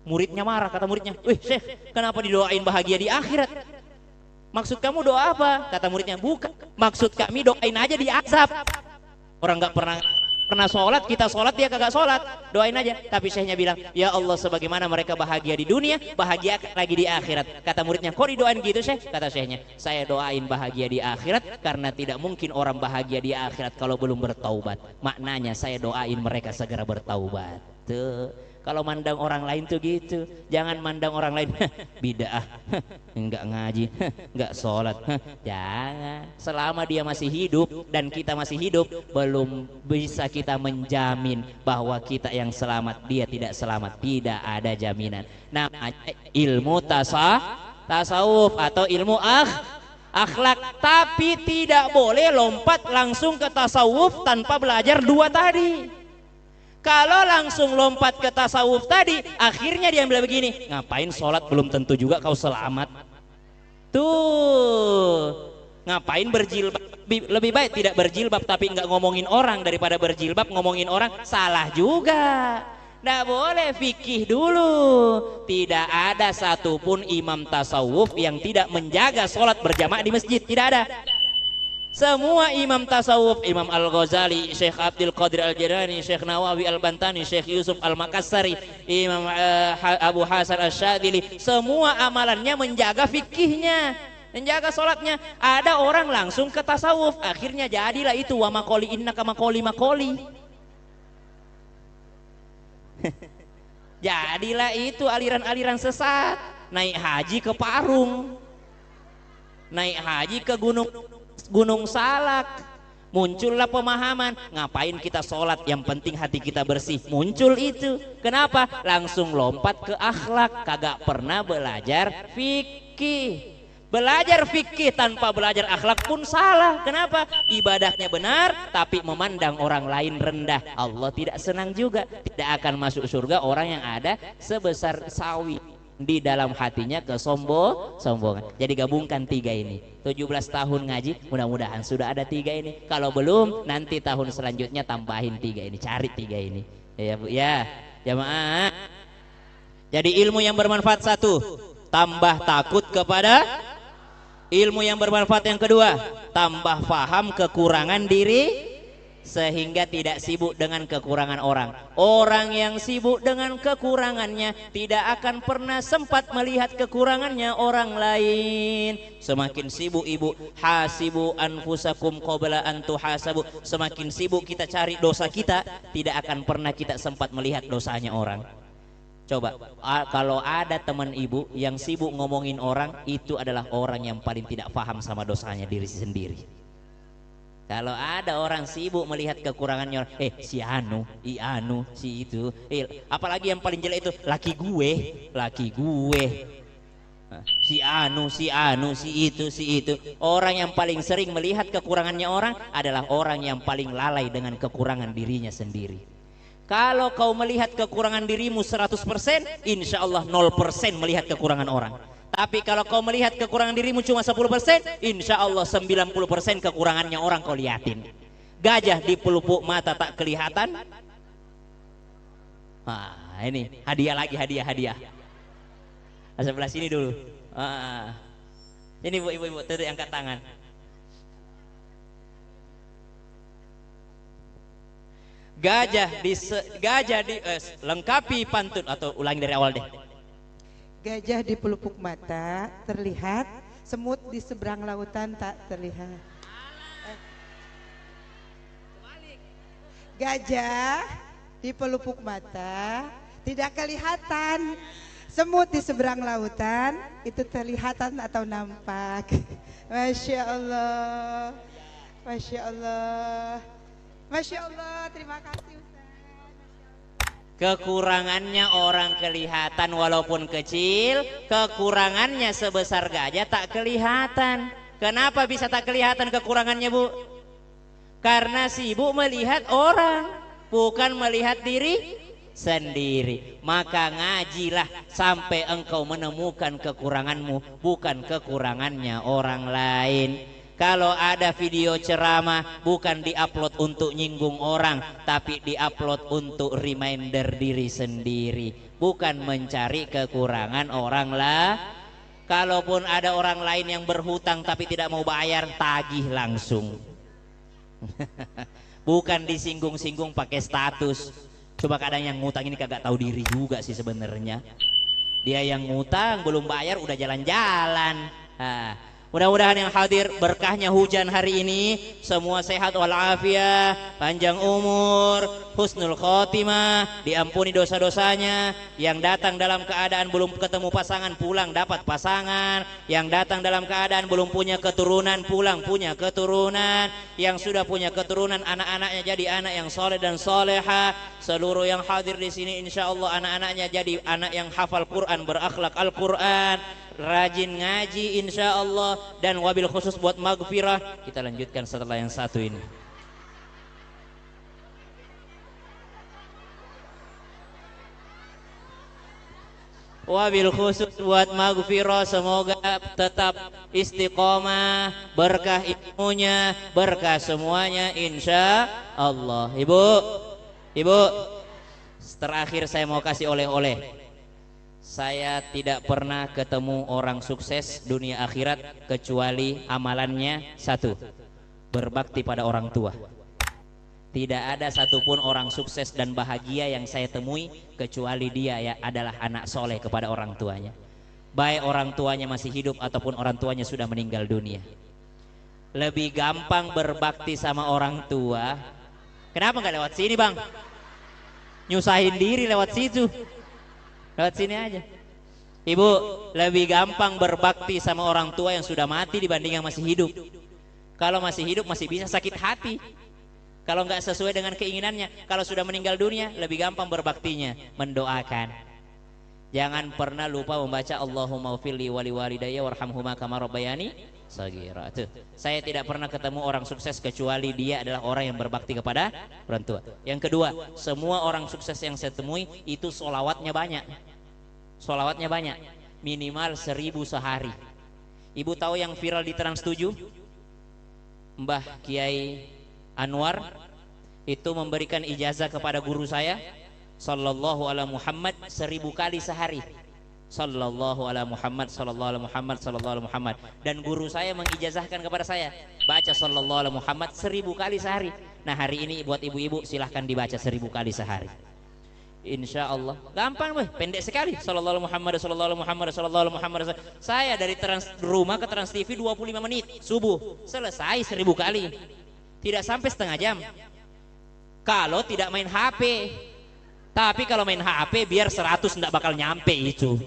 Muridnya marah, kata muridnya, "Wih Syekh, kenapa didoain bahagia di akhirat? Maksud kamu doa apa?" Kata muridnya, "Bukan, maksud kami doain aja di azab. Orang nggak pernah sholat, kita sholat, dia kagak sholat, doain aja." Tapi Syekhnya bilang, "Ya Allah, sebagaimana mereka bahagia di dunia, bahagia lagi di akhirat." Kata muridnya, "Kok didoain gitu Syekh?" Kata Syekhnya, "Saya doain bahagia di akhirat karena tidak mungkin orang bahagia di akhirat kalau belum bertaubat. Maknanya saya doain mereka segera bertaubat." Tuh, kalau mandang orang lain tuh gitu. Jangan mandang orang lain bid'ah, enggak ngaji, enggak sholat. Jangan. Selama dia masih hidup dan kita masih hidup, belum bisa kita menjamin bahwa kita yang selamat, dia tidak selamat. Tidak ada jaminan. Namanya ilmu tasawuf atau ilmu akhlak. Tapi tidak boleh lompat langsung ke tasawuf tanpa belajar 2 tadi. Kalau langsung lompat ke tasawuf tadi, akhirnya dia bilang begini, ngapain sholat belum tentu juga kau selamat. Tuh, ngapain berjilbab lebih baik tidak berjilbab tapi nggak ngomongin orang daripada berjilbab ngomongin orang, salah juga. Nggak boleh, fikih dulu. Tidak ada satupun imam tasawuf yang tidak menjaga sholat berjamaah di masjid, tidak ada. Semua imam tasawuf, Imam Al-Ghazali, Syekh Abdul Qadir Al-Jilani, Syekh Nawawi Al-Bantani, Syekh Yusuf Al-Makassari, Imam Abu Hasan Asy-Syadzili, semua amalannya menjaga fikihnya, menjaga sholatnya. Ada orang langsung ke tasawuf, akhirnya jadilah itu wa makoli innaka makoli makoli. Jadilah itu aliran-aliran sesat. Naik haji ke Parung, naik haji ke Gunung Salak, muncullah pemahaman ngapain kita sholat, yang penting hati kita bersih. Muncul itu, kenapa? Langsung lompat ke akhlak, kagak pernah belajar fikih. Belajar fikih tanpa belajar akhlak pun salah. Kenapa? Ibadahnya benar tapi memandang orang lain rendah, Allah tidak senang juga. Tidak akan masuk surga orang yang ada sebesar sawi di dalam hatinya kesombongan. Jadi gabungkan tiga ini. 17 tahun ngaji, mudah-mudahan sudah ada tiga ini. Kalau belum, nanti tahun selanjutnya tambahin tiga ini, cari tiga ini. Ya Bu, ya jamaah. Jadi ilmu yang bermanfaat satu, tambah takut kepada. Ilmu yang bermanfaat yang kedua, tambah paham kekurangan diri sehingga tidak sibuk dengan kekurangan orang. Orang yang sibuk dengan kekurangannya tidak akan pernah sempat melihat kekurangannya orang lain. Semakin sibuk ibu, hasibu anfusakum qabla an tuhasabu. Semakin sibuk kita cari dosa kita, tidak akan pernah kita sempat melihat dosanya orang. Coba, kalau ada teman ibu yang sibuk ngomongin orang, itu adalah orang yang paling tidak paham sama dosanya diri sendiri. Kalau ada orang sibuk melihat kekurangannya orang, si anu, si itu, apalagi yang paling jelek itu laki gue, si anu, si itu. Orang yang paling sering melihat kekurangannya orang adalah orang yang paling lalai dengan kekurangan dirinya sendiri. Kalau kau melihat kekurangan dirimu 100%, insya Allah 0% melihat kekurangan orang. Tapi kalau kau melihat kekurangan dirimu cuma 10%, insya Allah 90% kekurangannya orang kau liatin. Gajah di pelupuk mata tak kelihatan. Ini hadiah lagi, hadiah. Sebelah sini dulu. Ini ibu-ibu tuh angkat tangan. Gajah di lengkapi pantun, atau ulangi dari awal deh. Gajah di pelupuk mata terlihat, semut di seberang lautan tak terlihat. Gajah di pelupuk mata tidak kelihatan, semut di seberang lautan itu terlihatan atau nampak. Masya Allah, Masya Allah. Masya Allah, terima kasih Ustaz. Kekurangannya orang kelihatan walaupun kecil, kekurangannya sebesar gajah tak kelihatan. Kenapa bisa tak kelihatan kekurangannya Bu? Karena sibuk melihat orang, bukan melihat diri sendiri. Maka ngajilah sampai engkau menemukan kekuranganmu, bukan kekurangannya orang lain. Kalau ada video ceramah, bukan diupload untuk nyinggung orang, tapi diupload untuk reminder diri sendiri, bukan mencari kekurangan orang lah. Kalaupun ada orang lain yang berhutang tapi tidak mau bayar, tagih langsung. Bukan disinggung-singgung pakai status. Coba kadang yang ngutang ini kagak tahu diri juga sih sebenarnya. Dia yang ngutang belum bayar udah jalan-jalan. Mudah-mudahan yang hadir berkahnya hujan hari ini semua sehat walafiat, panjang umur, husnul khotimah, diampuni dosa-dosanya. Yang datang dalam keadaan belum ketemu pasangan pulang dapat pasangan, yang datang dalam keadaan belum punya keturunan pulang punya keturunan, yang sudah punya keturunan anak-anaknya jadi anak yang soleh dan soleha. Seluruh yang hadir di sini insya Allah anak-anaknya jadi anak yang hafal Quran, berakhlak Al-Quran, rajin ngaji insya Allah, dan wabil khusus buat maghfirah. Kita lanjutkan setelah yang satu ini. wabil khusus buat maghfirah, semoga tetap istiqomah, berkah ilmunya, berkah semuanya insya Allah. Ibu, terakhir saya mau kasih oleh-oleh. Saya tidak pernah ketemu orang sukses dunia akhirat kecuali amalannya satu, berbakti pada orang tua. Tidak ada satupun orang sukses dan bahagia yang saya temui kecuali dia ya adalah anak soleh kepada orang tuanya, baik orang tuanya masih hidup ataupun orang tuanya sudah meninggal dunia. Lebih gampang berbakti sama orang tua. Kenapa nggak lewat sini bang? Nyusahin diri lewat situ, lewat sini aja. Ibu, lebih gampang berbakti sama orang tua yang sudah mati dibanding yang masih hidup. Kalau masih hidup masih bisa sakit hati kalau nggak sesuai dengan keinginannya. Kalau sudah meninggal dunia lebih gampang berbaktinya, mendoakan. Jangan pernah lupa membaca Allahumma ufirli wali walidayya warhamhuma kama rabbayani shaghira. Saya tidak pernah ketemu orang sukses kecuali dia adalah orang yang berbakti kepada orang tua. Yang kedua, semua orang sukses yang saya temui itu sholawatnya banyak. Sholawatnya banyak, minimal 1000 sehari. Ibu tahu yang viral di Trans 7? Mbah Kiai Anwar itu memberikan ijazah kepada guru saya, sallallahu ala Muhammad 1000 kali sehari. Sallallahu ala Muhammad, sallallahu ala Muhammad, sallallahu ala Muhammad. Dan guru saya mengijazahkan kepada saya, baca sallallahu ala Muhammad 1000 kali sehari. Nah hari ini buat ibu-ibu silahkan dibaca 1000 kali sehari. Insya Allah gampang boy, pendek sekali. Sallallahu ala Muhammad, sallallahu ala Muhammad, sallallahu ala Muhammad. Saya dari rumah ke Trans TV 25 menit subuh, selesai 1000 kali. Tidak sampai setengah jam kalau tidak main HP. Tapi kalau main HP biar 100 tidak bakal nyampe itu,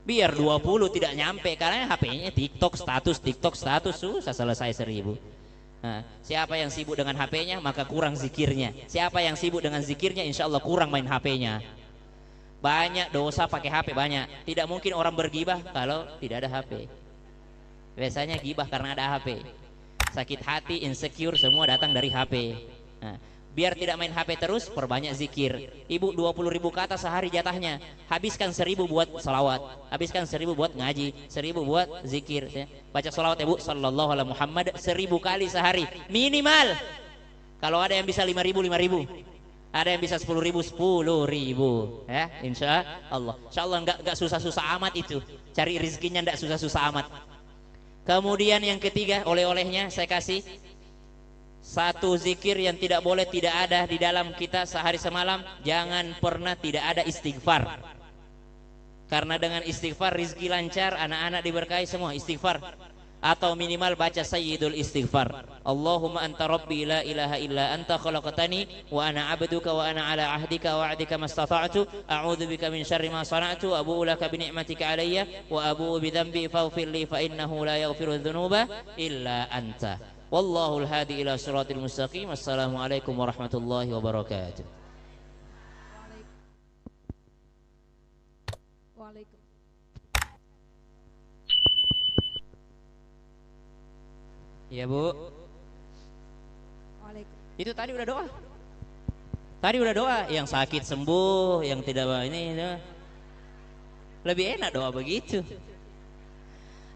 biar 20 tidak nyampe karena HP-nya TikTok status susah selesai 1000. Nah, siapa yang sibuk dengan HP-nya maka kurang zikirnya. Siapa yang sibuk dengan zikirnya insya Allah kurang main HP-nya. Banyak dosa pakai HP banyak. Tidak mungkin orang bergibah kalau tidak ada HP. Biasanya gibah karena ada HP. Sakit hati, insecure semua datang dari HP. Nah, biar tidak main HP terus, perbanyak zikir. Ibu 20.000 kata sehari jatahnya. Habiskan 1000 buat salawat, habiskan 1000 buat ngaji, 1000 buat zikir. Baca salawat ibu sallallahu alaihi Muhammad 1000 kali sehari minimal. Kalau ada yang bisa 5.000, 5.000. Ada yang bisa 10.000, 10.000. Ya, insya Allah. Insya Allah nggak susah-susah amat itu. Cari rezekinya nggak susah-susah amat. Kemudian yang ketiga, oleh-olehnya saya kasih satu zikir yang tidak boleh tidak ada di dalam kita sehari semalam. Jangan pernah tidak ada istighfar. Karena dengan istighfar rizki lancar, anak-anak diberkahi semua. Istighfar atau minimal baca sayyidul istighfar. Allahumma anta rabbi la ilaha illa anta khalaqtani wa ana abduka wa ana ala ahdika wa wa'dika mastata'tu a'udzu bika min syarri ma sana'tu abu'u laka bi ni'matika alayya wa abu'u bi dhanbi faghfir li fa innahu la yaghfiru dzunuba illa anta. Wallahul hadi ila siratil mustaqim. Assalamualaikum warahmatullahi wabarakatuh. Waalaikumsalam. Ya Bu. Itu tadi udah doa. Tadi udah doa, yang sakit sembuh, yang tidak ini lebih enak doa begitu.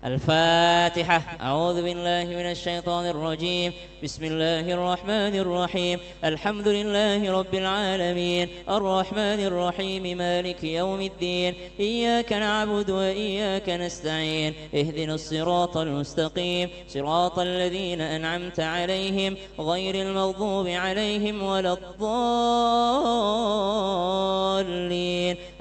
Al-Fatihah. A'udzu billahi minasy syaithanir rajim. Bismillahirrahmanir rahim. Alhamdulillahi rabbil alamin. Arrahmanir rahim. Maliki yaumiddin. Iyyaka na'budu wa iyyaka nasta'in. Ihdinas siratal mustaqim. Siratal ladzina an'amta 'alaihim ghairil maghdubi 'alaihim waladdallin.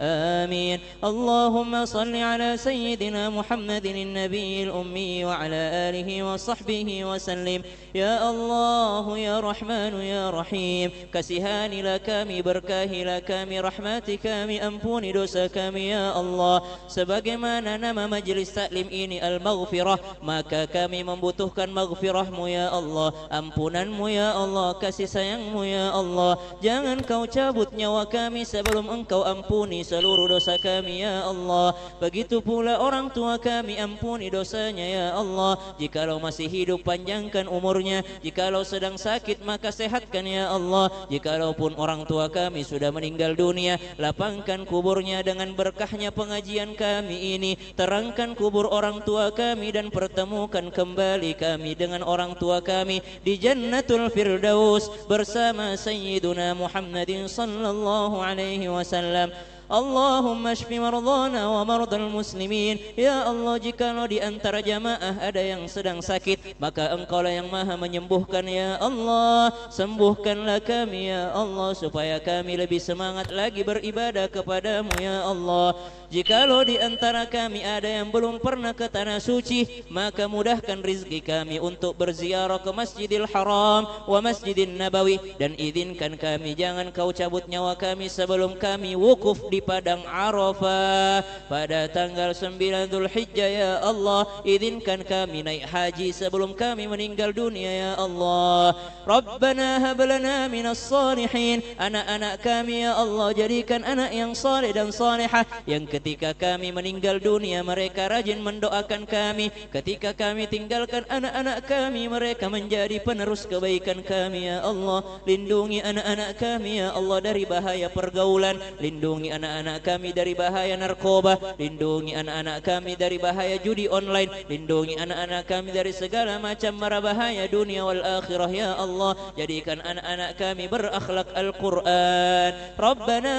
Amin. Allahumma shalli 'ala sayyidina Muhammadin النبي الأمي وعلى آله وصحبه وسلم يا الله يا رحمن يا رحيم kasihani lah kami, berkahi lah kami, rahmati kami, ampuni dosa kami ya Allah. Sebagaimana nama majlis taklim ini al-maghfirah, maka kami membutuhkan maghfirahmu ya Allah, ampunanmu ya Allah, kasih sayangmu ya Allah. Jangan kau cabut nyawa kami sebelum engkau ampuni seluruh dosa kami kami ya Allah. Begitu pula orang tua kami, ampuni dosanya ya Allah. Jikalau masih hidup, panjangkan umurnya. Jikalau sedang sakit, maka sehatkan ya Allah. Jikalaupun orang tua kami sudah meninggal dunia, lapangkan kuburnya dengan berkahnya pengajian kami ini. Terangkan kubur orang tua kami dan pertemukan kembali kami dengan orang tua kami di Jannatul Firdaus bersama Sayyiduna Muhammadin sallallahu alaihi wasallam. Allahumma shfi mardana wa mardal muslimin. Ya Allah, jikalau di antara jamaah ada yang sedang sakit, maka Engkaulah yang maha menyembuhkan ya Allah. Sembuhkanlah kami ya Allah, supaya kami lebih semangat lagi beribadah kepadamu ya Allah. Jikalau di antara kami ada yang belum pernah ke tanah suci, maka mudahkan rizki kami untuk berziarah ke Masjidil Haram wa Masjidin Nabawi, dan izinkan kami jangan kau cabut nyawa kami sebelum kami wukuf di Padang Arafah pada tanggal 9 Dzulhijjah ya Allah. Izinkan kami naik haji sebelum kami meninggal dunia ya Allah. Rabbana hab lana minas salihin. Anak-anak kami ya Allah, jadikan anak yang saleh dan salihah, yang ketika kami meninggal dunia mereka rajin mendoakan kami. Ketika kami tinggalkan anak-anak kami, mereka menjadi penerus kebaikan kami ya Allah. Lindungi anak-anak kami ya Allah dari bahaya pergaulan. Lindungi anak-anak kami dari bahaya narkoba. Lindungi anak-anak kami dari bahaya judi online. Lindungi anak-anak kami dari segala macam mara bahaya dunia wal akhirah ya Allah. Jadikan anak-anak kami berakhlak Al-Quran. Rabbana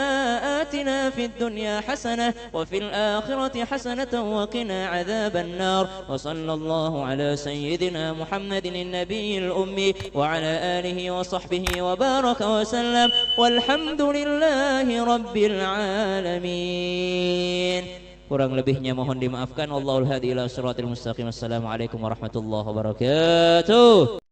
atina fid dunya hasanah wa fil akhirati hasanatan wa qina adzaban nar. Wa sallallahu ala sayyidina Muhammadin an-nabiyil ummi wa ala alihi wa sahbihi wa baraka wa sallam. Walhamdulillahi rabbil alamin. Kurang lebihnya mohon dimaafkan. Wallahul hadi ila siratal mustaqim. Assalamualaikum warahmatullahi wabarakatuh.